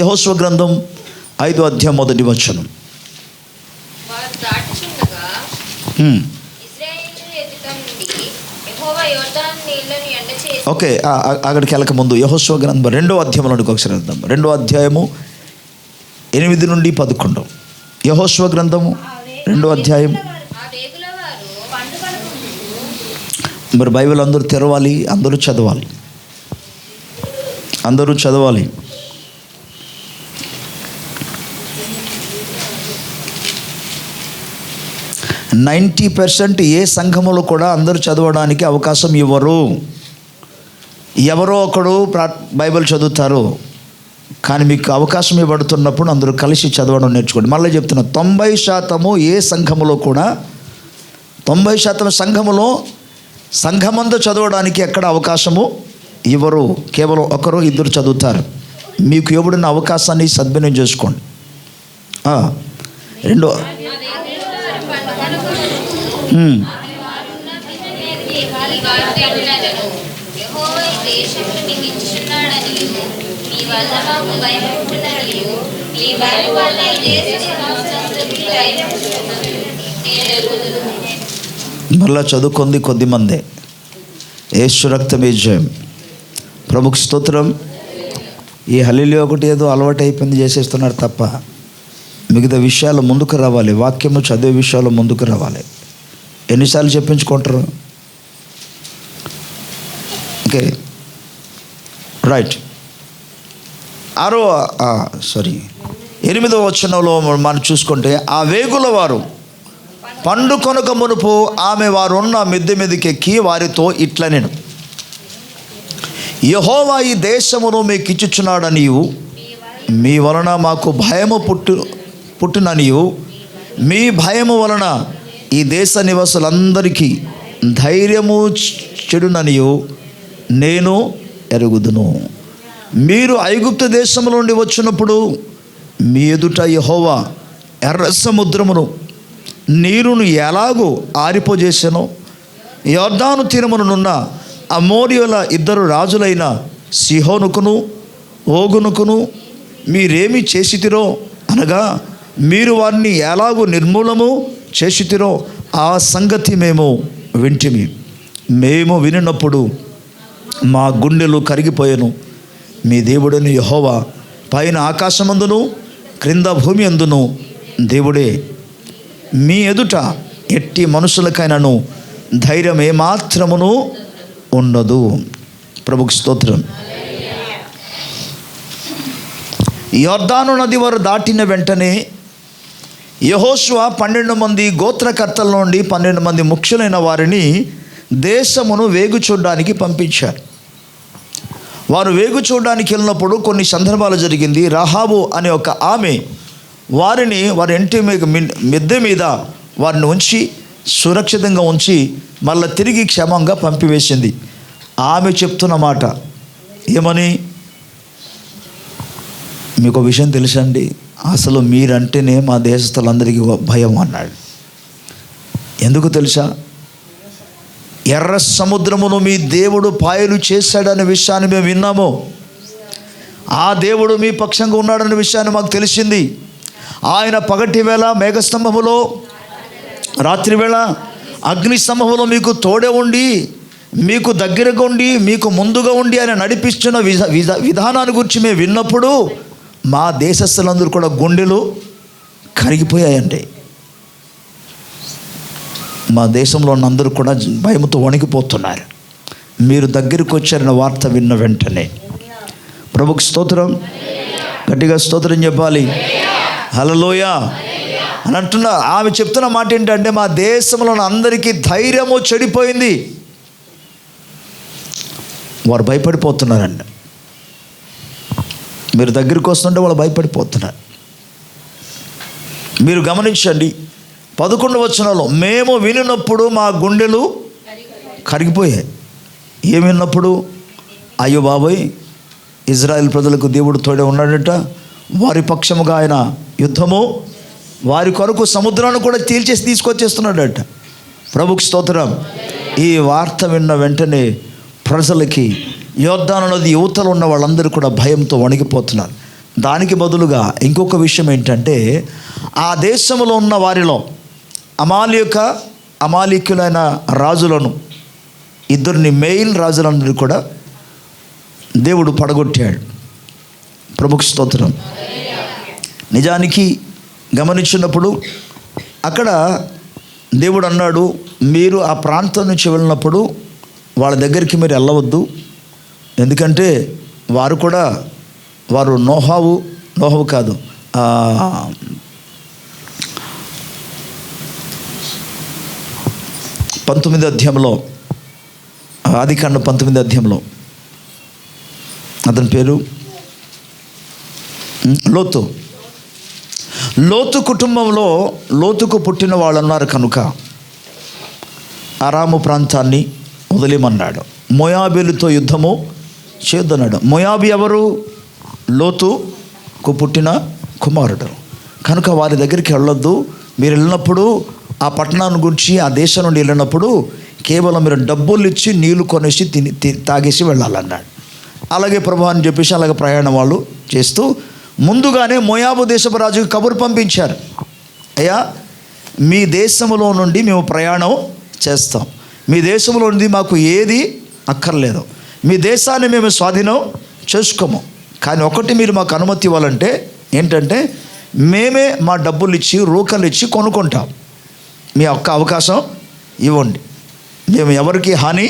యెహోషువ గ్రంథం 5వ అధ్యాయం 1వ వచనం. ఓకే, అక్కడికి వెళ్ళక ముందు యెహోషువ గ్రంథం 2వ అధ్యాయంలోనికి ఒకసారి వెళ్దాం. 2వ అధ్యాయము 8 నుండి 11. యెహోషువ గ్రంథము 2వ అధ్యాయం. మరి బైబిల్ అందరూ తెరవాలి, అందరూ చదవాలి. 90% ఏ సంఘములో కూడా అందరూ చదవడానికి అవకాశం ఇవ్వరు. ఎవరో ఒకడు బైబిల్ చదువుతారు, కానీ మీకు అవకాశం ఇవ్వబడుతున్నప్పుడు అందరూ కలిసి చదవడం నేర్చుకోండి. మళ్ళీ చెప్తున్నా, 90% ఏ సంఘములో కూడా 90% సంఘములో సంఘమంతా చదవడానికి ఎక్కడ అవకాశము ఇవ్వరు. కేవలం ఒకరు ఇద్దరు చదువుతారు. మీకు ఇవ్వబడిన అవకాశాన్ని సద్వినియోగం చేసుకోండి. రెండో మళ్ళా చదువుకుంది కొద్దిమందే. యేసు రక్తమే జయం. ప్రభుకి స్తోత్రం. ఈ హల్లెలూయా ఒకటి ఏదో అలవాటు అయిపోయింది చేసేస్తున్నారు తప్ప మిగతా విషయాలు ముందుకు రావాలి. వాక్యము చదివే విషయాలు ముందుకు రావాలి. ఎన్నిసార్లు చెప్పించుకుంటారు? Okay, right. 8వ వచనంలో మనం చూసుకుంటే, ఆ వేగుల వారు పండు కొనక మునుపు ఆమె వారున్న మిద్దె మీదకి ఎక్కి వారితో ఇట్లనెను, యెహోవా ఈ దేశమును మీకు ఇచ్చుచున్నాడనియు మీ వలన మాకు భయము పుట్టుననియు మీ భయము వలన ఈ దేశ నివాసులందరికీ ధైర్యము చెడుననియు నేను ఎరుగుదును. మీరు ఐగుప్తు దేశము నుండి వచ్చినప్పుడు మీ ఎదుట యెహోవా ఎర్ర సముద్రమును నీరును ఎలాగూ ఆరిపోజేసెనో, యొర్దాను తీరమునున్న అమోరీయుల 2 రాజులైన సీహోనుకును ఓగునుకును మీరేమి చేసితిరో, అనగా మీరు వారిని ఎలాగూ నిర్మూలము చేసితిరో ఆ సంగతి మేము వింటిమి. మేము వినినప్పుడు మా గుండెలు కరిగిపోయెను. మీ దేవుడైన యెహోవా పైన ఆకాశమందును క్రింద భూమి అందును దేవుడే. మీ ఎదుట ఎట్టి మనుషులకైనాను ధైర్యం ఏమాత్రమును ఉండదు. ప్రభుకు స్తోత్రం. యొర్దాను నది వారు దాటిన వెంటనే యెహోషువ 12 మంది గోత్రకర్తల నుండి 12 మంది ముఖ్యులైన వారిని దేశమును వేగు చూడడానికి పంపించారు. వారు వేగు చూడడానికి వెళ్ళినప్పుడు కొన్ని సందర్భాలు జరిగింది. రాహాబు అనే ఒక ఆమె వారి ఇంటి మిద్దె మీద వారిని ఉంచి సురక్షితంగా ఉంచి మళ్ళీ తిరిగి క్షేమంగా పంపివేసింది. ఆమె చెప్తున్న మాట ఏమని, మీకు విషయం తెలుసండి, అసలు మీరంటేనే మా దేశస్తులందరికీ భయం అన్నాడు. ఎందుకు తెలుసా? ఎర్ర సముద్రమును మీ దేవుడు పాయలు చేశాడనే విషయాన్ని మేము విన్నాము. ఆ దేవుడు మీ పక్షంగా ఉన్నాడనే విషయాన్ని మాకు తెలిసింది. ఆయన పగటి వేళ మేఘస్తంభములో, రాత్రి వేళ అగ్ని స్తంభములో మీకు తోడే ఉండి, మీకు దగ్గరగా ఉండి, మీకు ముందుగా ఉండి ఆయన నడిపిస్తున్న విధానాన్ని గురించి మేము విన్నప్పుడు మా దేశస్తులందరూ కూడా గుండెలు కరిగిపోయాయండి. మా దేశంలో ఉన్న అందరూ కూడా భయంతో వణికిపోతున్నారు. మీరు దగ్గరికి వచ్చారన్న వార్త విన్న వెంటనే. ప్రభుకు స్తోత్రం. గట్టిగా స్తోత్రం చెప్పాలి. హల్లెలూయా అని అంటున్నారు. ఆమె చెప్తున్న మాట ఏంటంటే, మా దేశంలో అందరికీ ధైర్యము చెడిపోయింది. వారు భయపడిపోతున్నారండి. మీరు దగ్గరికి వస్తుంటే వాళ్ళు భయపడిపోతున్నారు. మీరు గమనించండి. 11వ వచనంలో మేము వినినప్పుడు మా గుండెలు కరిగిపోయాయి. ఏమి విన్నప్పుడు? అయ్యో బాబోయ్, ఇజ్రాయెల్ ప్రజలకు దేవుడు తోడే ఉన్నాడట, వారి పక్షముగా ఆయన యుద్ధము, వారి కొరకు సముద్రాన్ని కూడా తేల్చేసి తీసుకొచ్చేస్తున్నాడట. ప్రభుకు స్తోత్రం. ఈ వార్త విన్న వెంటనే ప్రజలకి యొర్దాను నది యువతలో ఉన్న వాళ్ళందరూ కూడా భయంతో వణికిపోతున్నారు. దానికి బదులుగా ఇంకొక విషయం ఏంటంటే, ఆ దేశంలో ఉన్న వారిలో అమాలీకులైన రాజులను, 2 మెయిన్ రాజులందరూ కూడా దేవుడు పడగొట్టాడు. ప్రభుకు స్తోత్రం. నిజానికి గమనించినప్పుడు అక్కడ దేవుడు అన్నాడు, మీరు ఆ ప్రాంతం నుంచి వెళ్ళినప్పుడు వాళ్ళ దగ్గరికి మీరు వెళ్ళవద్దు. ఎందుకంటే వారు నోహావు కాదు, ఆదికాండం 19వ అధ్యాయంలో అతని పేరు లోతు కుటుంబంలో లోతుకు పుట్టిన వాళ్ళు ఉన్నారు కనుక అరాము ప్రాంతాన్ని వదిలేమన్నాడు. మోయాబీలతో యుద్ధము చేద్దన్నాడు. మోయాబీ ఎవరు? లోతుకు పుట్టిన కుమారుడు. కనుక వారి దగ్గరికి వెళ్ళొద్దు. మీరు వెళ్ళినప్పుడు ఆ పట్టణాన్ని గురించి, ఆ దేశం నుండి వెళ్ళినప్పుడు కేవలం మీరు డబ్బులు ఇచ్చి నీళ్లు కొనేసి తాగేసి వెళ్ళాలన్నాడు. అలాగే ప్రభు అని చెప్పేసి అలాగే ప్రయాణం వాళ్ళు చేస్తూ ముందుగానే మోయాబు దేశపు రాజుకి కబురు పంపించారు. అయ్యా, మీ దేశంలో నుండి మేము ప్రయాణం చేస్తాం, మీ దేశంలో నుండి మాకు ఏది అక్కర్లేదు, మీ దేశాన్ని మేము స్వాధీనం చేసుకోము, కానీ ఒకటి మీరు మాకు అనుమతి ఇవ్వాలంటే ఏంటంటే, మేమే మా డబ్బులు ఇచ్చి రూకలు ఇచ్చి కొనుక్కుంటాం, మీ ఒక్క అవకాశం ఇవ్వండి, మేము ఎవరికి హాని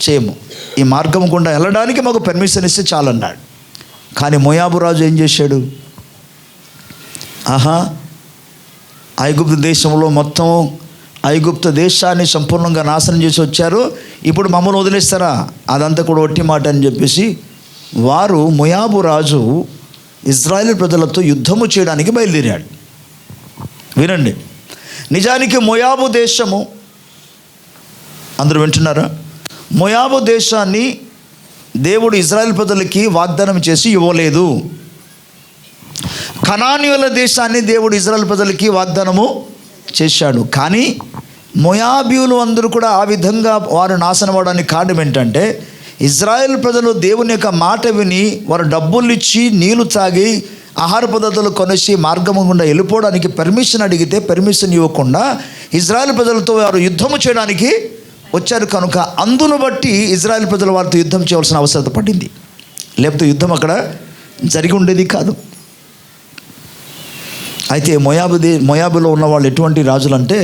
చేయము, ఈ మార్గం గుండా వెళ్ళడానికి మాకు పర్మిషన్ ఇస్తే చాలన్నాడు. కానీ మోయాబు రాజు ఏం చేశాడు? ఐగుప్తు దేశంలో మొత్తం ఐగుప్తు దేశాన్ని సంపూర్ణంగా నాశనం చేసి వచ్చారు, ఇప్పుడు మమ్మల్ని వదిలేస్తారా? అదంతా కూడా ఒట్టి మాట అని చెప్పేసి వారు మోయాబు రాజు ఇజ్రాయేల్ ప్రజలతో యుద్ధము చేయడానికి బయలుదేరాడు. వినండి, నిజానికి మోయాబు దేశము, అందరూ వింటున్నారా? మోయాబు దేశాన్ని దేవుడు ఇజ్రాయేల్ ప్రజలకి వాగ్దానం చేసి ఇవ్వలేదు. కనానీయుల దేశాన్ని దేవుడు ఇజ్రాయేల్ ప్రజలకి వాగ్దానము చేశాడు. కానీ మోయాబీయులు అందరూ కూడా ఆ విధంగా వారు నాశనం అవడానికి కారణం ఏంటంటే, ఇజ్రాయేల్ ప్రజలు దేవుని యొక్క మాట విని వారు డబ్బులు ఇచ్చి నీళ్లు తాగి ఆహార పదార్థాలు కొనేసి మార్గము గుండా వెళ్ళిపోవడానికి పర్మిషన్ అడిగితే పర్మిషన్ ఇవ్వకుండా ఇజ్రాయేల్ ప్రజలతో వారు యుద్ధము చేయడానికి వచ్చారు. కనుక అందును బట్టి ఇజ్రాయేల్ ప్రజలు వారితో యుద్ధం చేయవలసిన అవసరం పడింది. లేకపోతే యుద్ధం అక్కడ జరిగి ఉండేది కాదు. అయితే మోయాబులో ఉన్న వాళ్ళు ఎటువంటి రాజులు అంటే,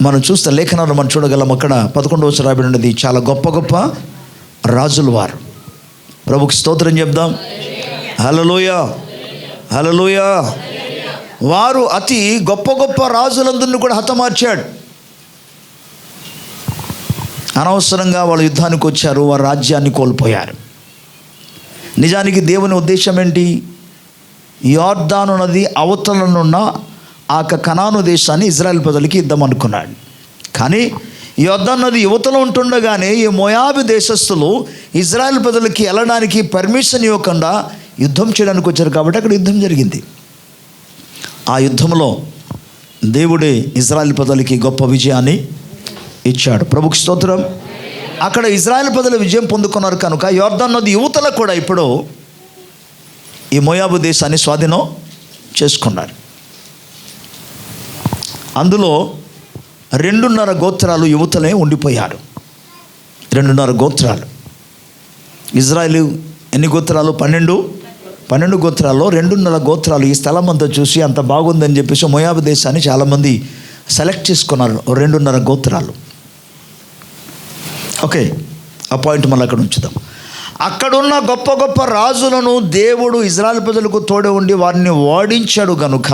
మనం చూస్తే లేఖనాలు మనం చూడగలం. అక్కడ 11వ వచనం రాయబడి ఉన్నది, చాలా గొప్ప గొప్ప రాజులు వారు. ప్రభుకి స్తోత్రం చెప్దాం. హల్లెలూయా, హల్లెలూయా. వారు అతి గొప్ప గొప్ప రాజులందరినీ కూడా హతమార్చాడు. అనవసరంగా వాళ్ళు యుద్ధానికి వచ్చారు, వారు రాజ్యాన్ని కోల్పోయారు. నిజానికి దేవుని ఉద్దేశం ఏంటి? యోర్దాను నది అవతలనున్న ఆ కనాను దేశాన్ని ఇజ్రాయెల్ ప్రజలకి ఇద్దాం అనుకున్నాడు. కానీ యోర్దాను నది యువతలో ఉంటుండగానే ఈ మోయాబు దేశస్థులు ఇజ్రాయెల్ ప్రజలకి వెళ్ళడానికి పర్మిషన్ ఇవ్వకుండా యుద్ధం చేయడానికి వచ్చారు. కాబట్టి అక్కడ యుద్ధం జరిగింది. ఆ యుద్ధంలో దేవుడే ఇజ్రాయెల్ ప్రజలకి గొప్ప విజయాన్ని ఇచ్చాడు. ప్రభుకి స్తోత్రం. అక్కడ ఇజ్రాయెల్ ప్రజలు విజయం పొందుకున్నారు. కనుక యోర్దాను నది యువతల కూడా ఇప్పుడు ఈ మోయాబు దేశాన్ని స్వాధీనం చేసుకున్నారు. అందులో 2.5 గోత్రాలు యువతలే ఉండిపోయారు. 2.5 గోత్రాలు. ఇజ్రాయేలు ఎన్ని గోత్రాలు? 12 గోత్రాల్లో 2.5 గోత్రాలు. ఈ స్థలం అంతా చూసి అంత బాగుందని చెప్పేసి మోయాబు దేశాన్ని చాలామంది సెలెక్ట్ చేసుకున్నారు. 2.5 గోత్రాలు. ఓకే, ఆ పాయింట్ మళ్ళీ అక్కడ ఉంచుదాం. అక్కడున్న గొప్ప గొప్ప రాజులను దేవుడు ఇజ్రాయెల్ ప్రజలకు తోడే ఉండి వారిని ఓడించాడు. కనుక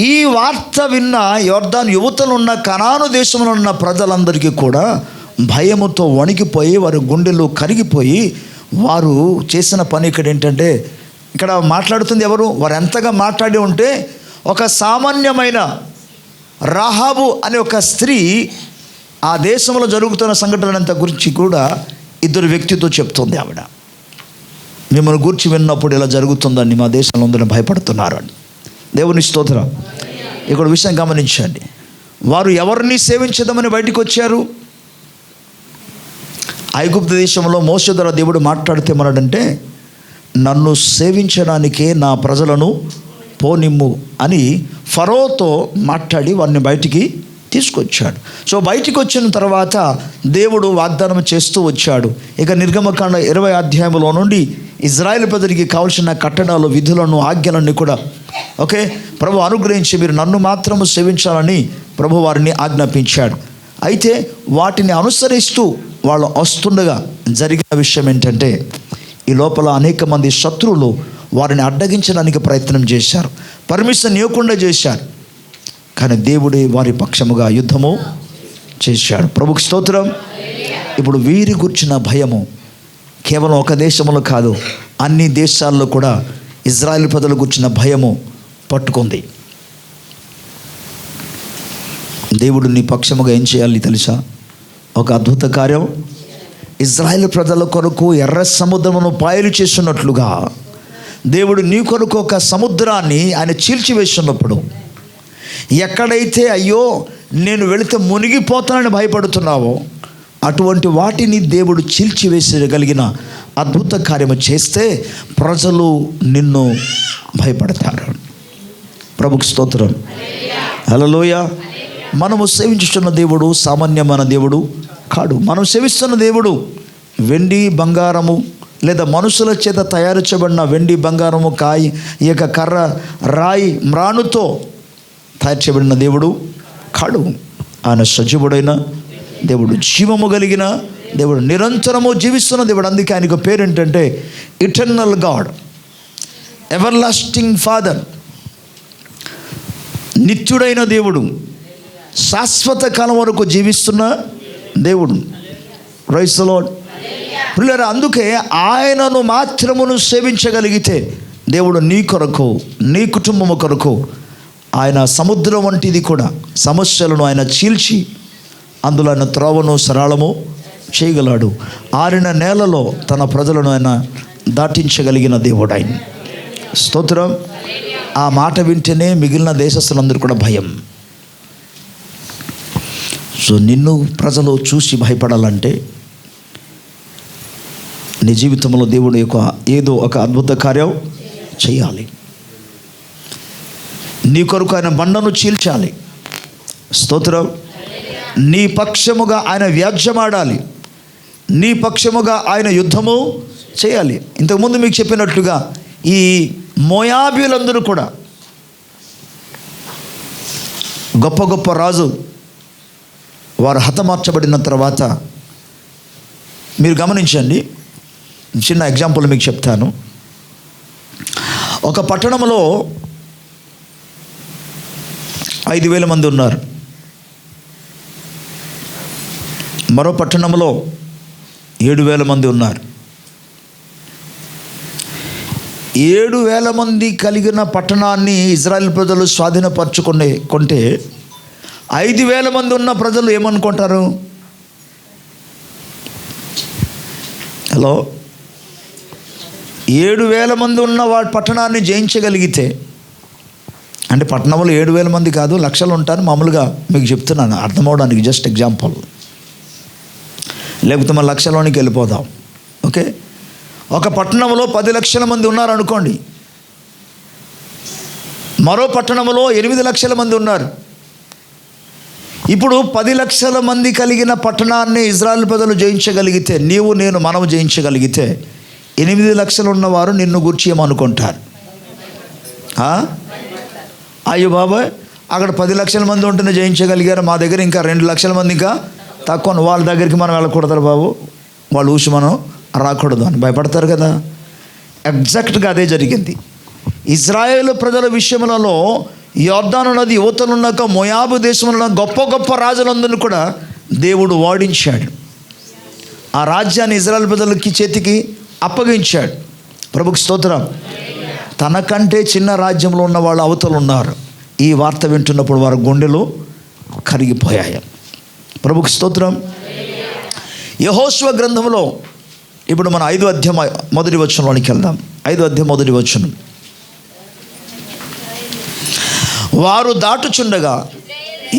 ఈ వార్త విన్న యోర్దాను యువతలు ఉన్న కనాను దేశంలో ఉన్న ప్రజలందరికీ కూడా భయముతో వణికిపోయి వారి గుండెలు కరిగిపోయి వారు చేసిన పని ఇక్కడ ఏంటంటే, ఇక్కడ మాట్లాడుతుంది ఎవరు? వారు ఎంతగా మాట్లాడి ఉంటే, ఒక సామాన్యమైన రాహాబు అనే ఒక స్త్రీ ఆ దేశంలో జరుగుతున్న సంఘటనలంత గురించి కూడా 2 వ్యక్తితో చెప్తుంది. ఆవిడ, మిమ్మల్ని గురించి విన్నప్పుడు ఇలా జరుగుతుందని మా దేశంలో అందరూ భయపడుతున్నారు అని. దేవుని స్తోత్రం. ఇక్కడ విషయం గమనించండి. వారు ఎవరిని సేవించదామని బయటికి వచ్చారు? ఐగుప్తు దేశంలో మోషే ద్వారా దేవుడు మాట్లాడితే ఏమన్నాడంటే, నన్ను సేవించడానికే నా ప్రజలను పోనిమ్ము అని ఫరోతో మాట్లాడి వారిని బయటికి తీసుకొచ్చాడు. సో బయటికి వచ్చిన తర్వాత దేవుడు వాగ్దానం చేస్తూ వచ్చాడు. ఇక నిర్గమకాండ 20 అధ్యాయంలో నుండి ఇజ్రాయేల్ ప్రజలకి కావాల్సిన కట్టడాలు, విధులను, ఆజ్ఞలన్నీ కూడా ఓకే ప్రభు అనుగ్రహించి మీరు నన్ను మాత్రము సేవించాలని ప్రభు వారిని ఆజ్ఞాపించాడు. అయితే వాటిని అనుసరిస్తూ వాళ్ళు వస్తుండగా జరిగిన విషయం ఏంటంటే, ఈ లోపల అనేక మంది శత్రువులు వారిని అడ్డగించడానికి ప్రయత్నం చేశారు, పర్మిషన్ ఇవ్వకుండా చేశారు. కానీ దేవుడే వారి పక్షముగా యుద్ధము చేశాడు. ప్రభుకి స్తోత్రం. ఇప్పుడు వీరి గురించిన భయము కేవలం ఒక దేశంలో కాదు, అన్ని దేశాల్లో కూడా ఇజ్రాయేల్ ప్రజల గురించిన భయము పట్టుకుంది. దేవుడు నీ పక్షముగా ఏం చేయాలి తెలుసా? ఒక అద్భుత కార్యం. ఇజ్రాయేల్ ప్రజల కొరకు ఎర్ర సముద్రమును పాయలు చేస్తున్నట్లుగా దేవుడు నీ కొరకు ఒక సముద్రాన్ని ఆయన చీల్చివేస్తున్నప్పుడు, ఎక్కడైతే అయ్యో నేను వెళితే మునిగిపోతానని భయపడుతున్నావో అటువంటి వాటిని దేవుడు చీల్చివేసగలిగిన అద్భుత కార్యము చేస్తే ప్రజలు నిన్ను భయపడతారు. ప్రభుకి స్తోత్రం. హల్లెలూయా. మనము సేవించుతున్న దేవుడు సామాన్యమైన దేవుడు కాడు. మనం సేవిస్తున్న దేవుడు వెండి బంగారము లేదా మనుషుల చేత తయారు చేయబడిన వెండి బంగారము కాయి ఈ యొక్క కర్ర రాయి మ్రాణుతో తయారు చేయబడిన దేవుడు కాడు. ఆయన సజీవుడైన దేవుడు, జీవము కలిగిన దేవుడు, నిరంతరము జీవిస్తున్న దేవుడు. అందుకే ఆయనకు పేరు ఏంటంటే eternal God, everlasting father, నిత్యుడైన దేవుడు, శాశ్వత కాలం వరకు జీవిస్తున్న దేవుడు. Praise the Lord. పిల్లలు, అందుకే ఆయనను మాత్రమును సేవించగలిగితే దేవుడు నీ కొరకు, నీ కుటుంబము కొరకు ఆయన సముద్రం వంటిది కూడా సమస్యలను ఆయన చీల్చి అందులో ఆయన త్రోవను సరళము చేయగలడు. ఆరిన నేలలో తన ప్రజలను ఆయన దాటించగలిగిన దేవుడు ఆయన. స్తోత్రం. ఆ మాట వింటేనే మిగిలిన దేశస్తులందరూ కూడా భయం. సో నిన్ను ప్రజలు చూసి భయపడాలంటే నీ జీవితంలో దేవుడు ఏదో ఒక అద్భుత కార్యం చేయాలి. నీ కొరకు ఆయన బండను చీల్చాలి. స్తోత్రం. నీ పక్షముగా ఆయన వ్యాజ్యమాడాలి. నీ పక్షముగా ఆయన యుద్ధము చేయాలి. ఇంతకుముందు మీకు చెప్పినట్లుగా ఈ మోయాబీలందరూ కూడా గొప్ప గొప్ప రాజు వారు హతమార్చబడిన తర్వాత మీరు గమనించండి. చిన్న ఎగ్జాంపుల్ మీకు చెప్తాను. ఒక పట్టణంలో 5,000 మంది ఉన్నారు. మరో పట్టణంలో 7,000 మంది ఉన్నారు. 7,000 మంది కలిగిన పట్టణాన్ని ఇజ్రాయెల్ ప్రజలు కొంటే 5,000 మంది ఉన్న ప్రజలు ఏమనుకుంటారు? హలో, 7,000 మంది ఉన్న పట్టణాన్ని జయించగలిగితే, అంటే పట్టణంలో 7,000 మంది కాదు, లక్షలు ఉంటారు. మామూలుగా మీకు చెప్తున్నాను అర్థమవడానికి, జస్ట్ ఎగ్జాంపుల్. లేకపోతే మన లక్షలోనికి వెళ్ళిపోదాం. ఓకే, ఒక పట్టణంలో 10 లక్షల మంది ఉన్నారనుకోండి. మరో పట్టణంలో 8 లక్షల మంది ఉన్నారు. ఇప్పుడు 10 లక్షల మంది కలిగిన పట్టణాన్ని ఇజ్రాయెల్ ప్రజలు జయించగలిగితే, నీవు నేను మనము జయించగలిగితే, 8 లక్షలు ఉన్నవారు నిన్ను గురించి ఏమనుకుంటారు? అయ్యో బాబాయ్, అక్కడ 10 లక్షల మంది ఉంటేనే జయించగలిగారు, మా దగ్గర ఇంకా 2 లక్షల మంది ఇంకా తక్కువ, వాళ్ళ దగ్గరికి మనం వెళ్ళకూడదు బాబు, వాళ్ళు ఊసి మనం రాకూడదు అని భయపడతారు కదా. ఎగ్జాక్ట్గా అదే జరిగింది. ఇజ్రాయేలు ప్రజల విషయములలో యొర్దాను నది యువతలున్నాక మోయాబు దేశంలో గొప్ప గొప్ప రాజులందరినీ కూడా దేవుడు ఓడించాడు. ఆ రాజ్యాన్ని ఇజ్రాయేల్ ప్రజలకి చేతికి అప్పగించాడు. ప్రభుకి స్తోత్రం. తనకంటే చిన్న రాజ్యంలో ఉన్న వాళ్ళు అవతలు ఉన్నారు. ఈ వార్త వింటున్నప్పుడు వారి గుండెలు కరిగిపోయాయి. ప్రభుకి స్తోత్రం. యెహోషువ గ్రంథంలో ఇప్పుడు మన 5వ అధ్యాయం 1వ వచనంలోనికి వెళ్దాం. 5వ అధ్యాయం 1వ వచనం. వారు దాటుచుండగా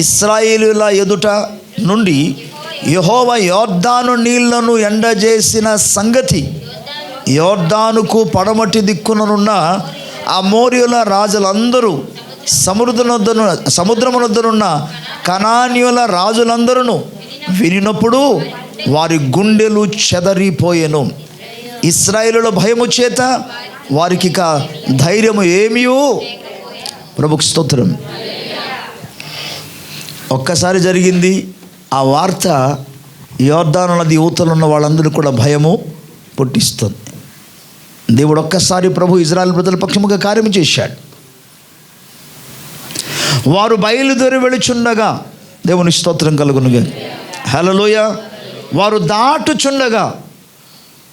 ఇశ్రాయేలీయుల ఎదుట నుండి యెహోవా యొర్దాను నీళ్లను ఎండజేసిన సంగతి యొర్దానుకు పడమటి దిక్కుననున్న అమోరీయుల రాజులందరూ, సముద్రమునొద్దనున్న కనానీయుల రాజులందరూ వినినప్పుడు వారి గుండెలు చెదరిపోయెను. ఇశ్రాయేలుల భయము చేత వారికి ఇక ధైర్యము ఏమీయూ. ప్రభుకు స్తోత్రం. ఒక్కసారి జరిగింది ఆ వార్త, యొర్దాను నది యువతలు ఉన్న వాళ్ళందరూ కూడా భయము పుట్టిస్తుంది. దేవుడు ఒక్కసారి ప్రభు ఇజ్రాయెల్ ప్రజల పక్షముగా కార్యం చేశాడు. వారు బయలుదేరి వెళుచుండగా, దేవుని స్తోత్రం కలుగునుగా, హల్లెలూయా, వారు దాటుచుండగా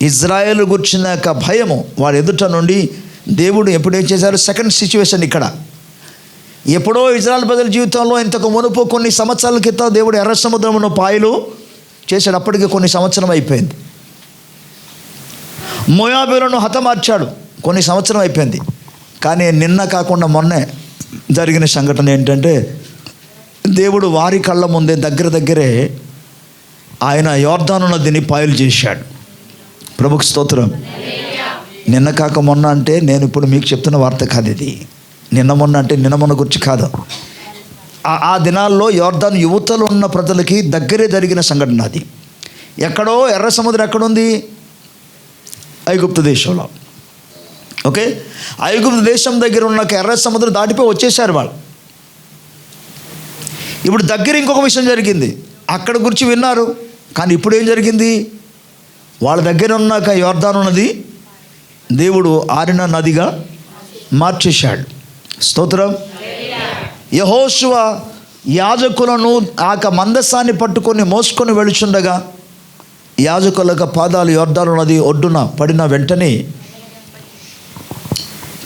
ఇజ్రాయేలు గుర్చిన యొక్క భయము వారి ఎదుట నుండి దేవుడు ఎప్పుడేం చేశారు? సెకండ్ సిచ్యువేషన్ ఇక్కడ. ఎప్పుడో ఇజ్రాయెల్ ప్రజల జీవితంలో ఇంతకు మునుపు కొన్ని సంవత్సరాల క్రితం దేవుడు ఎర్ర సముద్రమును పాయలు చేశాడు. అప్పటికి కొన్ని సంవత్సరం అయిపోయింది. మోయాబీలను హతమార్చాడు, కొన్ని సంవత్సరం అయిపోయింది. కానీ నిన్న కాకుండా మొన్నే జరిగిన సంఘటన ఏంటంటే, దేవుడు వారి కళ్ళ ముందే దగ్గరే ఆయన యొర్దాను నదిని పాయలు చేశాడు. ప్రభుకు స్తోత్రం. నిన్న కాక మొన్న అంటే నేను ఇప్పుడు మీకు చెప్తున్న వార్త కాదు ఇది. నిన్న మొన్న అంటే నిన్న మొన్న గురించి కాదు. ఆ దినాల్లో యొర్దాను యువతలు ఉన్న ప్రజలకి దగ్గరే జరిగిన సంఘటన అది. ఎక్కడో ఎర్ర సముద్రం ఎక్కడుంది? ఐగుప్తు దేశంలో. ఓకే, ఐగుప్తు దేశం దగ్గర ఉన్న ఎర్ర సముద్రం దాటిపోయి వచ్చేసారు వాళ్ళు. ఇప్పుడు దగ్గర ఇంకొక విషయం జరిగింది. అక్కడ గురించి విన్నారు, కానీ ఇప్పుడు ఏం జరిగింది? వాళ్ళ దగ్గర ఉన్నాక యొర్దాను నది దేవుడు ఆరిన నదిగా మార్చేశాడు. స్తోత్రం. యెహోషువ యాజకులను మందసాన్ని పట్టుకొని మోసుకొని వెళుచుండగా యాజకుల పాదాలు యొర్దాను నది ఒడ్డున పడిన వెంటనే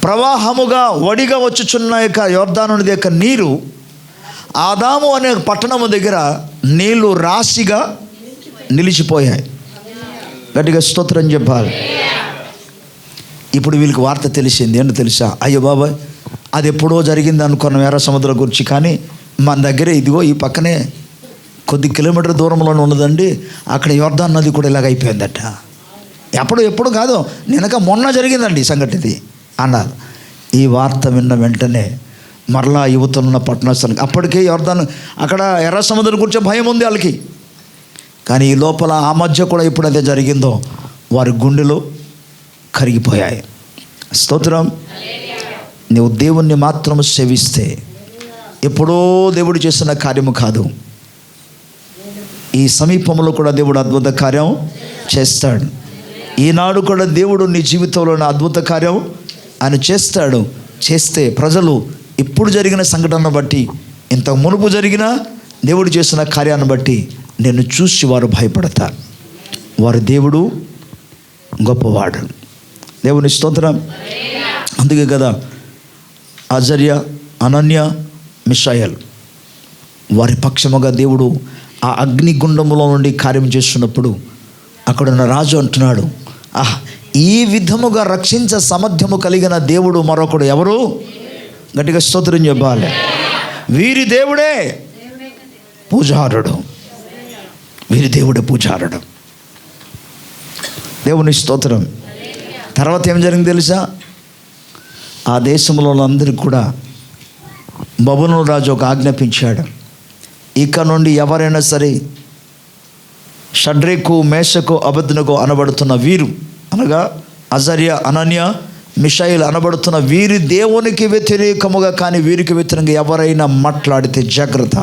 ప్రవాహముగా వడిగా వచ్చుచున్న యొక్క యొర్దాను నది యొక్క నీరు ఆదాము అనే పట్టణము దగ్గర నీళ్లు రాశిగా నిలిచిపోయాయి. గట్టిగా స్తోత్రం చెప్పాలి. ఇప్పుడు వీళ్ళకి వార్త తెలిసింది. ఏంటో తెలుసా? అయ్యో బాబాయ్, అది ఎప్పుడో జరిగింది అనుకున్నాం ఎర్ర సముద్రం గురించి, కానీ మన దగ్గర ఇదిగో ఈ పక్కనే కొద్ది కిలోమీటర్ దూరంలోనే ఉన్నదండి, అక్కడ యొర్దాను నది కూడా ఇలాగ అయిపోయిందట. ఎప్పుడు కాదు, మొన్న జరిగిందండి ఈ సంగతి ఇది అన్నారు. ఈ వార్త విన్న వెంటనే మరలా యువతలున్న పట్టణస్థానికి, అప్పటికే యొర్దాను అక్కడ ఎర్ర సముద్రం గురించి భయం ఉంది వాళ్ళకి, కానీ ఈ లోపల ఆ మధ్య కూడా ఎప్పుడైతే జరిగిందో వారి గుండెలు కరిగిపోయాయి. స్తోత్రం. నువ్వు దేవుణ్ణి మాత్రము సేవిస్తే ఎప్పుడో దేవుడు చేసిన కార్యము కాదు, ఈ సమీపంలో కూడా దేవుడు అద్భుత కార్యం చేస్తాడు. ఈనాడు కూడా దేవుడు నీ జీవితంలో అద్భుత కార్యం ఆయన చేస్తాడు. చేస్తే ప్రజలు ఇప్పుడు జరిగిన సంఘటనను బట్టి, ఇంతకు మునుపు జరిగిన దేవుడు చేసిన కార్యాన్ని బట్టి నేను చూసి వారు భయపడతారు. వారి దేవుడు గొప్పవాడు. దేవుని స్తోత్రం. అందుకే కదా అజర్య, అనన్య, మిషాయల్ వారి పక్షముగా దేవుడు ఆ అగ్నిగుండములో నుండి కార్యం చేస్తున్నప్పుడు అక్కడున్న రాజు అంటున్నాడు, ఈ విధముగా రక్షించ సామర్థ్యము కలిగిన దేవుడు మరొకడు ఎవరు? గట్టిగా స్తోత్రం చెప్పాలి. వీరి దేవుడే పూజారుడు, వీరి దేవుడే పూజారుడు. దేవుని స్తోత్రం. తర్వాత ఏం జరిగింది తెలుసా? ఆ దేశంలో అందరికీ కూడా బబులోను రాజు ఒక ఆజ్ఞాపించాడు, ఇక నుండి ఎవరైనా సరే షడ్రేకు, మేషకు, అబద్నగో అనబడుతున్న వీరు, అనగా అజర్య, అనన్య, మిషాయిల్ అనబడుతున్న వీరి దేవునికి వ్యతిరేకముగా కానీ వీరికి వ్యతిరేకంగా ఎవరైనా మాట్లాడితే జాగ్రత్త.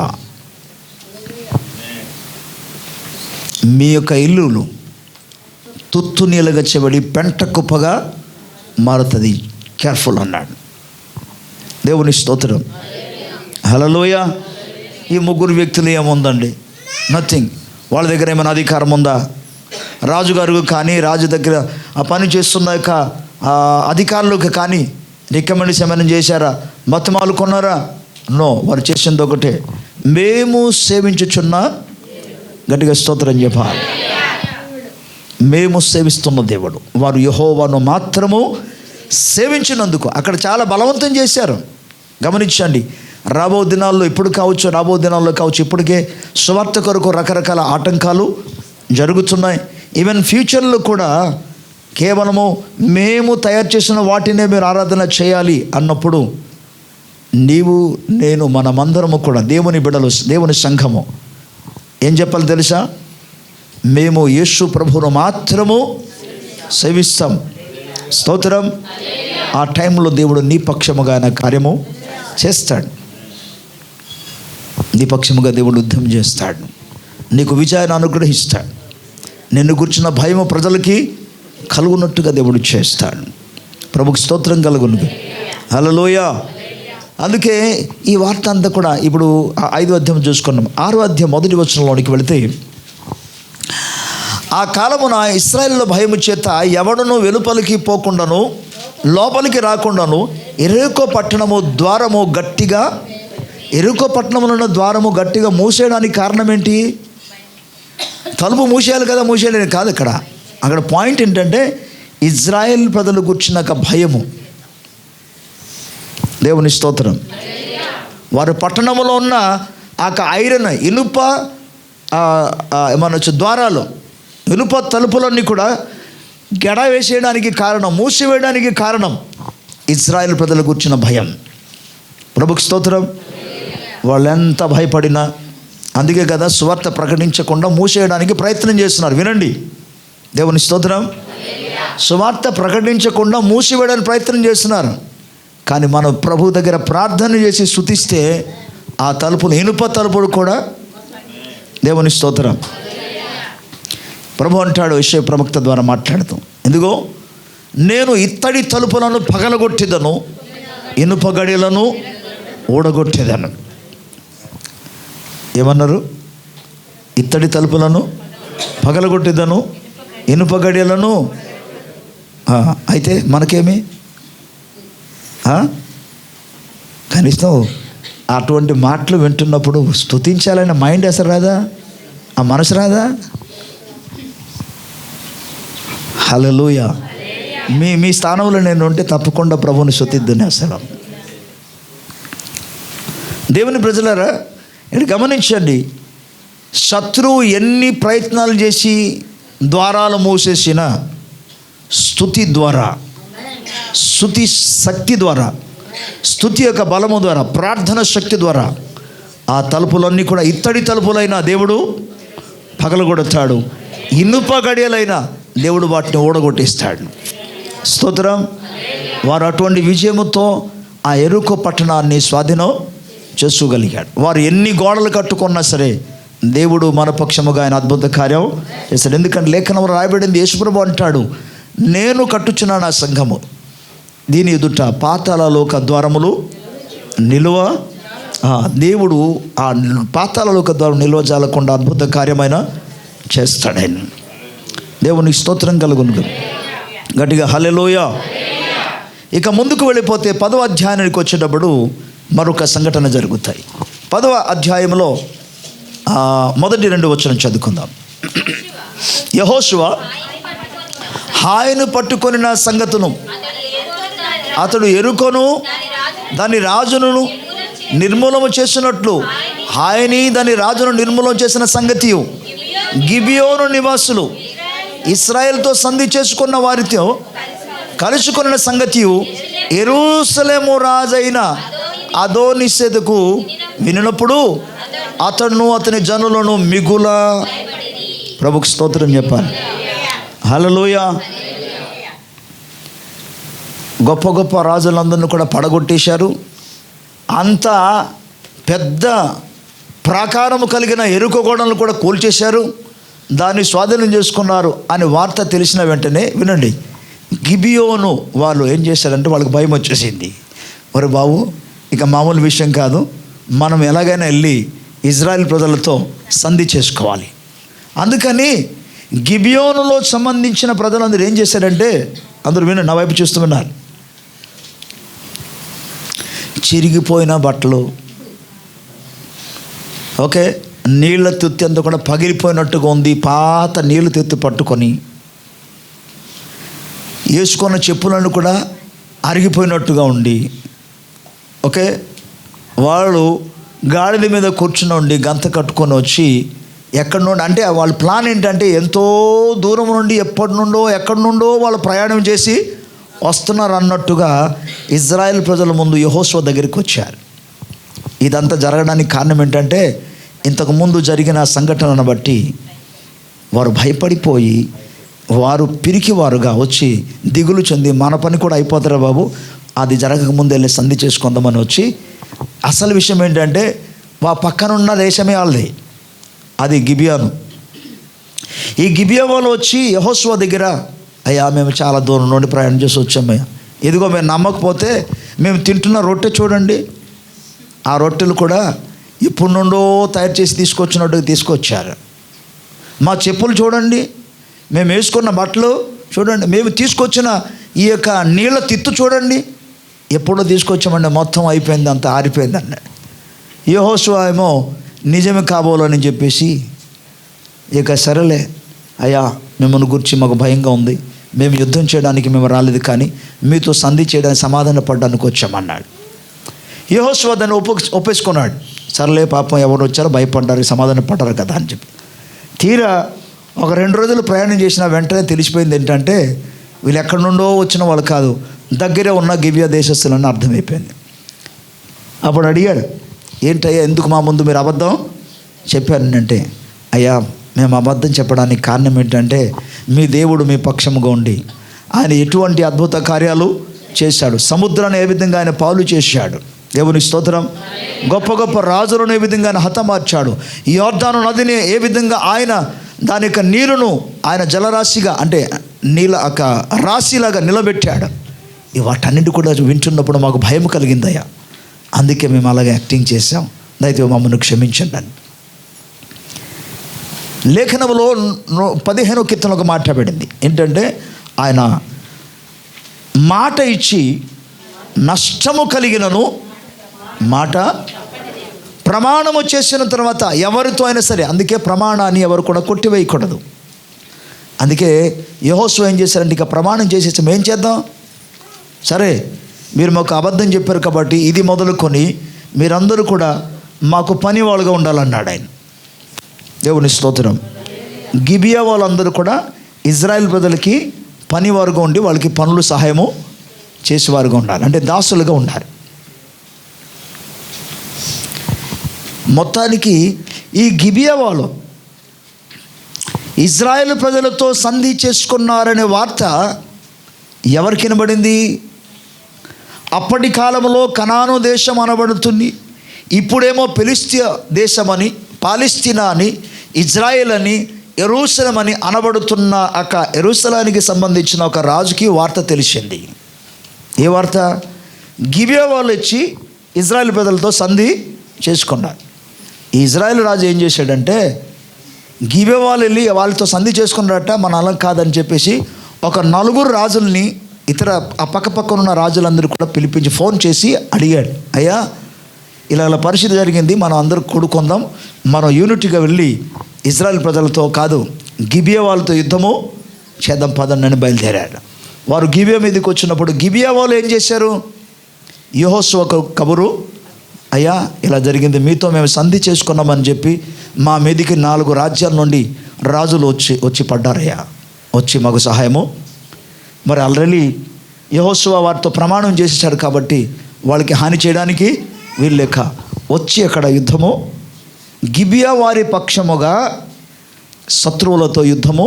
మీ యొక్క ఇల్లులు తుత్తు నీళ్ళగా చెబడి పెంట కుప్పగా మారుతుంది, కేర్ఫుల్ అన్నాడు. దేవుని స్తోత్రం. హల్లెలూయా. ఈ ముగ్గురు వ్యక్తులు ఏముందండి? నథింగ్. వాళ్ళ దగ్గర ఏమైనా అధికారం ఉందా? రాజుగారు కానీ రాజు దగ్గర ఆ పని చేస్తున్న యొక్క అధికారులకు కానీ రికమెండేషన్ ఏమైనా చేశారా? బతిమాలు కొన్నారా? నో. వారు చేసింది ఒకటే, మేము సేవించుచున్న, గట్టిగా స్తోత్రం చెప్పాలి, మేము సేవిస్తున్న దేవుడు. వారు యెహోవాను మాత్రము సేవించినందుకు అక్కడ చాలా బలవంతం చేశారు. గమనించండి, రాబో దినాల్లో, ఇప్పుడు కావచ్చు, రాబో దినాల్లో కావచ్చు, ఇప్పటికే సువార్త కొరకు రకరకాల ఆటంకాలు జరుగుతున్నాయి. ఈవెన్ ఫ్యూచర్లో కూడా కేవలము మేము తయారు చేసిన వాటినే మీరు ఆరాధన చేయాలి అన్నప్పుడు నీవు, నేను, మనమందరము కూడా దేవుని బిడ్డలు, దేవుని సంఘము ఏం చెప్పాలి తెలుసా? మేము యేసు ప్రభువును మాత్రము సేవిస్తాం. స్తోత్రం. ఆ టైంలో దేవుడు నీ పక్షముగా ఆయన కార్యము చేస్తాడు. నీ పక్షముగా దేవుడు యుద్ధం చేస్తాడు, నీకు విజయాన్ని అనుగ్రహిస్తాడు. నిన్ను గుర్చిన భయము ప్రజలకి కలుగునట్టుగా దేవుడు చేస్తాడు. ప్రభుకి స్తోత్రం కలుగును. హల్లెలూయా. అందుకే ఈ వార్త అంతా కూడా ఇప్పుడు 5వ అధ్యాయం చూసుకున్నాం. 6వ అధ్యాయం 1వ వచనంలోనికి వెళితే, ఆ కాలమున ఇశ్రాయేలు భయము చేత ఎవడును వెలుపలికి పోకుండాను లోపలికి రాకుండాను ఎరికో పట్టణము ద్వారము గట్టిగా, ఎరికో పట్టణములో ద్వారము గట్టిగా మూసేయడానికి కారణం ఏంటి? తలుపు మూసేయాలి కదా, మూసేయలేదు కాదు. అక్కడ పాయింట్ ఏంటంటే ఇజ్రాయెల్ ప్రజలు కూర్చున్న భయము. దేవుని స్తోత్రం. వారి పట్టణంలో ఉన్న ఆ ఐరన్, ఇనుప ఏమనొచ్చు ద్వారాలు, ఇనుప తలుపులన్నీ కూడా గెడ వేసేయడానికి కారణం, మూసివేయడానికి కారణం ఇజ్రాయెల్ ప్రజలు కూర్చున్న భయం. ప్రభుకి స్తోత్రం. వాళ్ళు ఎంత భయపడినా, అందుకే కదా సువార్త ప్రకటించకుండా మూసేయడానికి ప్రయత్నం చేస్తున్నారు. వినండి, దేవుని స్తోత్రం. సువార్త ప్రకటించకుండా మూసివేయడానికి ప్రయత్నం చేస్తున్నారు. కానీ మనం ప్రభు దగ్గర ప్రార్థన చేసి స్తుతిస్తే ఆ తలుపులు, ఇనుప తలుపులు కూడా, దేవుని స్తోత్రం. ప్రభు అంటాడు యెషయా ప్రవక్త ద్వారా మాట్లాడుతూ, ఎందుకో నేను ఇత్తడి తలుపులను పగలగొట్టేదను, ఇనుప గడియలను ఊడగొట్టేదను. ఏమన్నారు? ఇత్తడి తలుపులను పగలగొట్టిదను, ఇనుప గడియలను. అయితే మనకేమి? కనీసం అటువంటి మాటలు వింటున్నప్పుడు స్తుతించాలనే మైండ్ అసలు రాదా? ఆ మనసు రాదా? హల్లెలూయా. మీ స్థానంలో నేను ఉంటే తప్పకుండా ప్రభువుని స్తుతిద్దును. అసలు దేవుని ప్రజలారా, ఇక్కడ గమనించండి, శత్రువు ఎన్ని ప్రయత్నాలు చేసి ద్వారాలు మూసేసిన స్తుతి ద్వారా, స్తుతి శక్తి ద్వారా, స్తుతి యొక్క బలము ద్వారా, ప్రార్థన శక్తి ద్వారా ఆ తలుపులన్నీ కూడా ఇత్తడి తలుపులైన దేవుడు పగలగొడతాడు, ఇనుప గడియలైన దేవుడు వాటిని ఓడగొట్టిస్తాడు. స్తోత్రం. వారు అటువంటి విజయముతో ఆ యెరికో పట్టణాన్ని స్వాధీనం చేసుకోగలిగాడు. వారు ఎన్ని గోడలు కట్టుకున్నా సరే దేవుడు మన పక్షముగా ఆయన అద్భుత కార్యం చేశాడు. ఎందుకంటే లేఖనంలో రాయబడింది, యేసుప్రభు అంటాడు, నేను కట్టుచున్నాను ఆ సంఘము, దీని ఎదుట పాతాళలోక ద్వారములు నిలువ. దేవుడు ఆ పాతాళలోక ద్వారం నిలువ జాలకుండా అద్భుత కార్యమైన చేస్తాడు. దేవునికి స్తోత్రం కలుగును. గట్టిగా హల్లెలూయా. ఇక ముందుకు వెళ్ళిపోతే 10వ అధ్యాయానికి వచ్చేటప్పుడు మరొక సంఘటన జరుగుతాయి. 10వ అధ్యాయంలో మొదటి 2 వచనం చదువుకుందాం. యెహోషువ హాయిను పట్టుకొనిన సంగతును అతడు యెరికోను దాని రాజును నిర్మూలము చేసినట్లు హాయిని దాని రాజును నిర్మూలన చేసిన సంగతియు గిబియోను నివాసులు ఇశ్రాయేలుతో సంధి చేసుకున్న వారితో కలుసుకున్న సంగతియు యెరూషలేము రాజైన అదోనిసెదకు వినినప్పుడు అతడును అతని జనులను మిగుల. ప్రభుకు స్తోత్రం చెప్పాలి. హల్లెలూయా. గొప్ప గొప్ప రాజులందరినీ కూడా పడగొట్టేశారు. అంత పెద్ద ప్రాకారము కలిగిన యెరికో గోడలను కూడా కూల్చేశారు, దాన్ని స్వాధీనం చేసుకున్నారు అని వార్త తెలిసిన వెంటనే వినండి, గిబియోను వాళ్ళు ఏం చేశారంటే వాళ్ళకి భయం వచ్చేసింది. మరి బాబు, ఇక మామూలు విషయం కాదు, మనం ఎలాగైనా వెళ్ళి ఇజ్రాయెల్ ప్రజలతో సంధి చేసుకోవాలి. అందుకని గిబియోనులో సంబంధించిన ప్రజలందరూ ఏం చేశారంటే, అందరూ వినండి, నా వైపు చూస్తూ ఉన్నారు, చిరిగిపోయిన బట్టలు, ఓకే, నీళ్ళ తిత్తి అంతా కూడా పగిలిపోయినట్టుగా ఉంది, పాత నీళ్ళ తిత్తి పట్టుకొని, వేసుకున్న చెప్పులను కూడా అరిగిపోయినట్టుగా ఉండి, ఓకే, వాళ్ళు గాడిద మీద కూర్చుని ఉండి గంత కట్టుకొని వచ్చి ఎక్కడి నుండి అంటే వాళ్ళ ప్లాన్ ఏంటంటే ఎంతో దూరం నుండి ఎప్పటి నుండో ఎక్కడి నుండో వాళ్ళు ప్రయాణం చేసి వస్తున్నారు అన్నట్టుగా ఇజ్రాయెల్ ప్రజల ముందు యెహోషువ దగ్గరికి వచ్చారు. ఇదంతా జరగడానికి కారణం ఏంటంటే ఇంతకుముందు జరిగిన సంఘటనను బట్టి వారు భయపడిపోయి వారు పిరికివారుగా వచ్చి దిగులు చెంది మన పని కూడా అయిపోతారా బాబు, అది జరగకముందు వెళ్ళి సంధి చేసుకుందామని వచ్చి, అసలు విషయం ఏంటంటే మా పక్కనున్న దేశమే వాళ్ళది, అది గిబియోను. ఈ గిబియోను వాళ్ళు వచ్చి యెహోషువ దగ్గర, అయ్యా మేము చాలా దూరం నుండి ప్రయాణం చేసి వచ్చామయ్యా, ఇదిగో మేము నమ్మకపోతే మేము తింటున్న రొట్టె చూడండి, ఆ రొట్టెలు కూడా ఇప్పుడు నుండో తయారు చేసి తీసుకొచ్చినట్టుగా తీసుకొచ్చారు, మా చెప్పులు చూడండి, మేము వేసుకున్న బట్టలు చూడండి, మేము తీసుకొచ్చిన ఈ యొక్క నీళ్ళ తిత్తు చూడండి, ఎప్పుడో తీసుకొచ్చామండి, మొత్తం అయిపోయింది, అంత ఆరిపోయింది అన్నాడు. యెహోషువ ఏమో నిజమే కాబోలని చెప్పేసి, ఇక సరేలే అయ్యా, మిమ్మల్ని గురించి మాకు భయంగా ఉంది, మేము యుద్ధం చేయడానికి మేము రాలేదు, కానీ మీతో సంధి చేయడానికి సమాధాన పడడానికి వచ్చామన్నాడు. యెహోషువ దాన్ని ఒప్పేసుకున్నాడు. సరేలే పాపం ఎవరు వచ్చారో భయపడ్డారు, సమాధాన పడ్డారు కదా అని చెప్పి. తీరా ఒక 2 రోజులు ప్రయాణం చేసిన వెంటనే తెలిసిపోయింది ఏంటంటే వీళ్ళు ఎక్కడి నుండో వచ్చిన వాళ్ళు కాదు, దగ్గరే ఉన్న గిబియా దేశస్తులని అర్థమైపోయింది. అప్పుడు అడిగాడు, ఏంటయ్యా ఎందుకు మా ముందు మీరు అబద్ధం చెప్పారంటే, అయ్యా మేము అబద్ధం చెప్పడానికి కారణం ఏంటంటే మీ దేవుడు మీ పక్షముగా ఉండి ఆయన ఎటువంటి అద్భుత కార్యాలు చేశాడు, సముద్రాన్ని ఏ విధంగా ఆయన పాలు చేశాడు, దేవుని స్తోత్రం, గొప్ప గొప్ప రాజులను ఏ విధంగా ఆయన హతమార్చాడు, యోర్దాను నదిని ఏ విధంగా ఆయన దాని యొక్క నీరును ఆయన జలరాశిగా అంటే నీళ్ళ ఒక రాశిలాగా నిలబెట్టాడు. వాటన్నింటి కూడా వింటున్నప్పుడు మాకు భయం కలిగిందయ్యా, అందుకే మేము అలాగే యాక్టింగ్ చేసాం, దయచేసి మమ్మల్ని క్షమించండి అని. లేఖనంలో 15 కీర్తనలో ఒక మాట పడింది ఏంటంటే, ఆయన మాట ఇచ్చి నష్టము కలిగినను మాట ప్రమాణము చేసిన తర్వాత ఎవరితో అయినా సరే, అందుకే ప్రమాణాన్ని ఎవరు కూడా కొట్టివేయకూడదు. అందుకే యెహోషువ ఏం చేశారంటే, ఇక ప్రమాణం చేసేసి ఏం చేద్దాం, సరే మీరు మాకు అబద్ధం చెప్పారు కాబట్టి ఇది మొదలుకొని మీరందరూ కూడా మాకు పని వాళ్ళుగా ఉండాలన్నాడు ఆయన. దేవుని స్తోత్రం. గిబియా వాళ్ళందరూ కూడా ఇజ్రాయెల్ ప్రజలకి పనివారుగా ఉండి వాళ్ళకి పనులు సహాయము చేసేవారుగా ఉండాలి, అంటే దాసులుగా ఉండాలి. మొత్తానికి ఈ గిబియా వాళ్ళు ఇజ్రాయెల్ ప్రజలతో సంధి చేసుకున్నారనే వార్త ఎవరికి వినబడింది? అప్పటి కాలంలో కనాను దేశం అనబడుతుంది, ఇప్పుడేమో ఫిలిష్తీయ దేశమని, పాలస్తీనా అని, ఇజ్రాయెల్ అని, యెరూషలేం అని అనబడుతున్న యెరూషలేముకి సంబంధించిన ఒక రాజుకి వార్త తెలిసింది. ఏ వార్త? గిబియా వాళ్ళు వచ్చి ఇజ్రాయెల్ ప్రజలతో సంధి చేసుకున్నారు. ఈ ఇజ్రాయెల్ రాజు ఏం చేశాడంటే, గిబియా వాళ్ళు వెళ్ళి వాళ్ళతో సంధి చేసుకున్నారట, మన అలా కాదని చెప్పేసి ఒక 4 రాజుల్ని, ఇతర ఆ పక్కపక్కన ఉన్న రాజులందరూ కూడా పిలిపించి ఫోన్ చేసి అడిగాడు, అయ్యా ఇలా పరిస్థితి జరిగింది, మనం అందరూ కూడుకుందాం, మనం యూనిటీగా వెళ్ళి ఇజ్రాయెల్ ప్రజలతో కాదు గిబియా వాళ్ళతో యుద్ధము చేద్దాం పదండి అని బయలుదేరాడు. వారు గిబియా మీదకి వచ్చినప్పుడు గిబియా వాళ్ళు ఏం చేశారు? యెహోషువకు కబురు, అయ్యా ఇలా జరిగింది, మీతో మేము సంధి చేసుకున్నామని చెప్పి మా మీదికి 4 రాజ్యాల నుండి రాజులు వచ్చి పడ్డారయ్యా, వచ్చి మాకు సహాయము. మరి ఆల్రెడీ యెహోషువ వారితో ప్రమాణం చేసేసాడు కాబట్టి వాళ్ళకి హాని చేయడానికి వీళ్ళు లెక్క వచ్చి అక్కడ యుద్ధము, గిబియా వారి పక్షముగా శత్రువులతో యుద్ధము.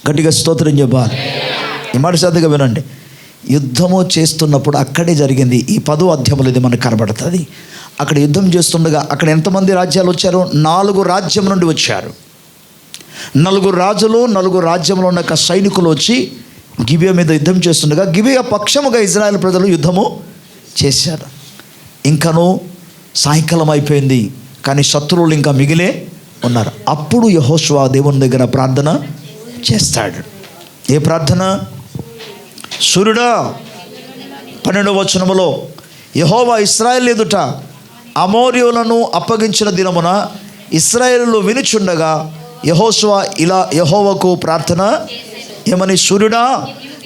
గట్టిగా స్తోత్రం చెప్పాలి. ఈ మాట శ్రద్ధగా వినండి. యుద్ధము చేస్తున్నప్పుడు అక్కడే జరిగింది. ఈ 10వ అధ్యాయంలో ఇది మనకు కనబడుతుంది. అక్కడ యుద్ధం చేస్తుండగా అక్కడ ఎంతమంది రాజ్యాలు వచ్చారు? 4 రాజ్యం నుండి వచ్చారు. 4 రాజులు, 4 రాజ్యంలో ఉన్న సైనికులు వచ్చి గిబియా మీద యుద్ధం చేస్తుండగా గిబియా పక్షముగా ఇజ్రాయెల్ ప్రజలు యుద్ధము చేశారు. ఇంకను సాయంకాలం అయిపోయింది, కానీ శత్రువులు ఇంకా మిగిలే ఉన్నారు. అప్పుడు యెహోషువ దేవుని దగ్గర ప్రార్థన చేస్తాడు. ఏ ప్రార్థన? సూర్యుడా, 12వ వచనములో, యెహోవా ఇశ్రాయేలు ఎదుట అమోరీయులను అప్పగించిన దినమున ఇశ్రాయేలు వినుచుండగా యెహోషువ ఇలా యెహోవాకు ప్రార్థన ఏమని, సూర్యుడా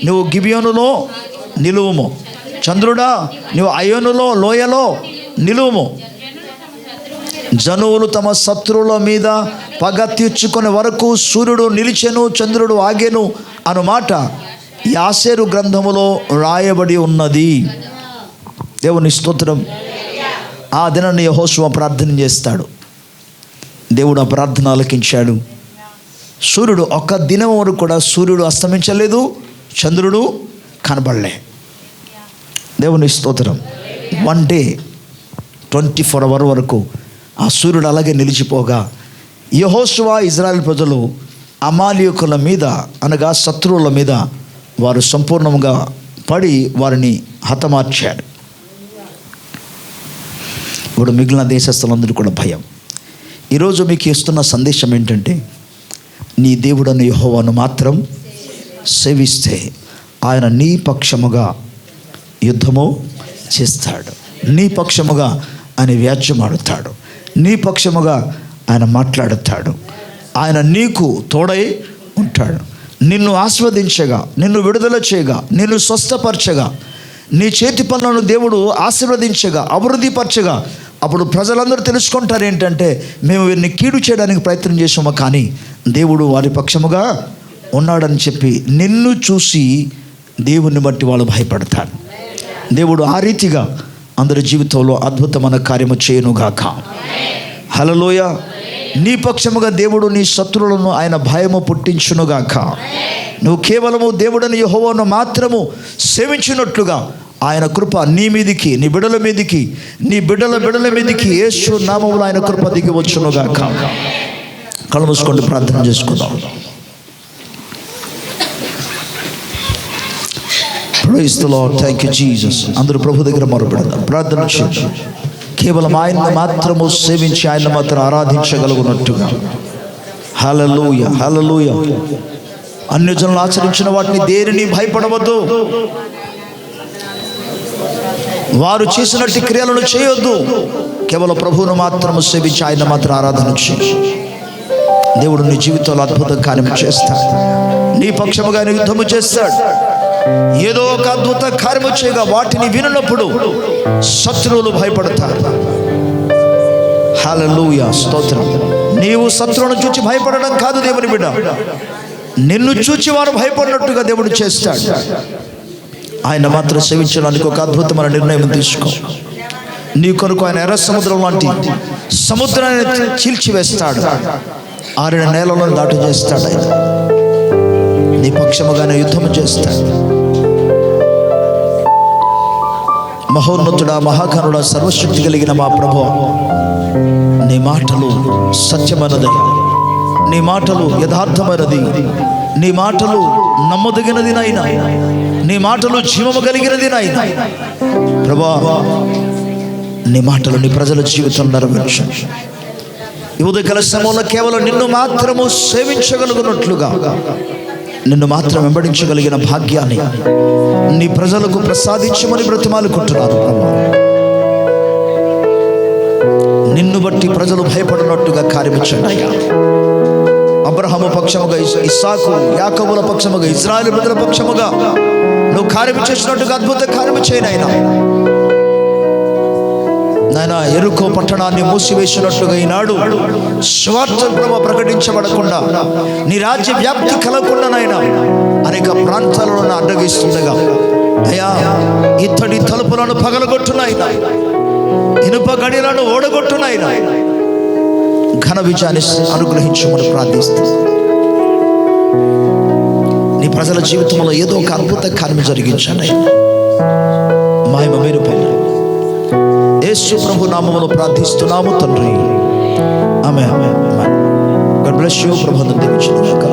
నువ్వు గిబియోనులో నిలువుము, చంద్రుడా నువ్వు అయోనులో లోయలో నిలువుము, జనువులు తమ శత్రువుల మీద పగ తీర్చుకునే వరకు సూర్యుడు నిలిచెను, చంద్రుడు ఆగెను అను మాట యాసేరు గ్రంథములో రాయబడి ఉన్నది. దేవుని స్తోత్రం. ఆ దినాన్ని యెహోషువ ప్రార్థన చేస్తాడు. దేవుడు ఆ ప్రార్థన ఆలకించాడు. సూర్యుడు ఒక దినం వరకు కూడా సూర్యుడు అస్తమించలేదు, చంద్రుడు కనబడలే. దేవుని స్తోత్రం. 1 డే 24 hours వరకు ఆ సూర్యుడు అలాగే నిలిచిపోగా యెహోషువ ఇజ్రాయెల్ ప్రజలు అమాలేకుల మీద అనగా శత్రువుల మీద వారు సంపూర్ణంగా పడి వారిని హతమార్చాడు. ఇప్పుడు మిగిలిన దేశస్తులందరూ కూడా భయం. ఈరోజు మీకు ఇస్తున్న సందేశం ఏంటంటే, నీ దేవుడైన యెహోవాను మాత్రం సేవిస్తే ఆయన నీ పక్షముగా యుద్ధము చేస్తాడు, నీ పక్షముగా ఆయన వ్యాజ్యమాడుతాడు, నీ పక్షముగా ఆయన మాట్లాడుతాడు, ఆయన నీకు తోడై ఉంటాడు. నిన్ను ఆస్వాదించగా, నిన్ను విడుదల చేయగా, నిన్ను స్వస్థపరచగా, నీ చేతి పనులను దేవుడు ఆశీర్వదించగా, అభివృద్ధిపరచగా, అప్పుడు ప్రజలందరూ తెలుసుకుంటారు ఏంటంటే, మేము వీరిని కీడు చేయడానికి ప్రయత్నం చేసాము, కానీ దేవుడు వారి పక్షముగా ఉన్నాడని చెప్పి నిన్ను చూసి దేవుణ్ణి బట్టి వాళ్ళు భయపడతారు. దేవుడు ఆ రీతిగా అందరి జీవితంలో అద్భుతమైన కార్యము చేయనుగాక. హల్లెలూయ. నీ పక్షముగా దేవుడు నీ శత్రువులను ఆయన భయము పుట్టించునుగాక. నువ్వు కేవలము దేవుడని యెహోవాను మాత్రము సేవించినట్లుగా ఆయన కృప నీ మీదికి, నీ బిడ్డల మీదికి, నీ బిడ్డల మీదికి యేసు నామములో ఆయన కృప దిగి వచ్చునుగాక. కళ్ళు మూసుకోండి, ప్రార్థన చేసుకుందాం. Praise the Lord. Thank you Jesus. అందరూ ప్రభు దగ్గర మొరపెడదాం, ప్రార్థన చేద్దాం. కేవలం ఆయన్ని మాత్రము సేవించి ఆయన మాత్రం ఆరాధించగలుగునట్టుగా హల్లెలూయా, హల్లెలూయా. అన్యజనులు ఆచరించిన వాటిని దేనిని భయపడవద్దు. వారు చేసినట్టు క్రియలను చేయొద్దు. కేవలం ప్రభువును మాత్రము సేవించి ఆయన మాత్రం ఆరాధన చేయి. దేవుడు నీ జీవితంలో అద్భుత కార్యం చేస్తాడు. నీ పక్షముగా ఆయన యుద్ధము చేస్తాడు. ఏదో ఒక అద్భుత కార్యము చేయగా వాటిని వినప్పుడు శత్రువులు భయపడతారు. హల్లెలూయా, స్తోత్రం. నీవు శత్రువును చూచి భయపడడం కాదు దేవుని బిడ్డ, నిన్ను చూచి వారు భయపడినట్టుగా దేవుడు చేస్తాడు. ఆయన మాత్రం సేవించడానికి ఒక అద్భుతమైన నిర్ణయం తీసుకో. నీ కొరకు ఆయన ఎర్ర సముద్రం లాంటి సముద్రాన్ని చీల్చివేస్తాడు. ఆరిన నేలలో దాటు చేస్తాడు. ఆయన నీ పక్షముగానే యుద్ధము చేస్తాడు. మహోన్నతుడా, మహాకరుడా, సర్వశక్తి కలిగిన మా ప్రభువా, నీ మాటలు సత్యమైనది, నీ మాటలు యథార్థమైనది, నీ మాటలు నమ్మదగినది నాయనా, నీ మాటలు జీవము కలిగినది నాయనా. ప్రభువా, నీ మాటలు నీ ప్రజల జీవితం నెరవేర్చు. ఈ ఉదయకాల సమయంలో కేవలం నిన్ను మాత్రము సేవించగలుగునట్లుగా, నిన్ను మాత్రం వెంబడించగలిగిన భాగ్యాన్ని నీ ప్రజలకు ప్రసాదించమని బ్రతిమాలుకుంటున్నారు. నిన్ను బట్టి ప్రజలు భయపడినట్టుగా కార్యమిచ్చండి. అబ్రహాము పక్షముగా, ఇస్సాకు, యాకోబుల పక్షముగా, ఇజ్రాయేలు ప్రజల పక్షముగా నువ్వు కార్యము చేసినట్టుగా అద్భుత కార్యము చేయనైనా. నాయనా, యెరికో పట్టణాన్ని మూసివేసినట్టుగా ఈనాడు స్వార్థ ప్రభావ ప్రకటించబడకుండా, నీ రాజ్య వ్యాప్తి కలగకుండా నాయనా అనేక ప్రాంతాలను అడ్డగిస్తుండగా, అయ్యా ఇత్తడి తలుపులను పగలగొట్టునాయినా, ఇనుప గడియలను ఓడగొట్టునాయినా, ఘన విజయాన్ని అనుగ్రహించమని ప్రార్థిస్తాం. నీ ప్రజల జీవితంలో ఏదో ఒక అద్భుత కార్యం జరిగించండి. మహిమ మీరు పైన యేసు ప్రభు నామములో ప్రార్థిస్తున్నాము తండ్రి. ఆమేన్. God bless you. ప్రభువును దీవించును గాక.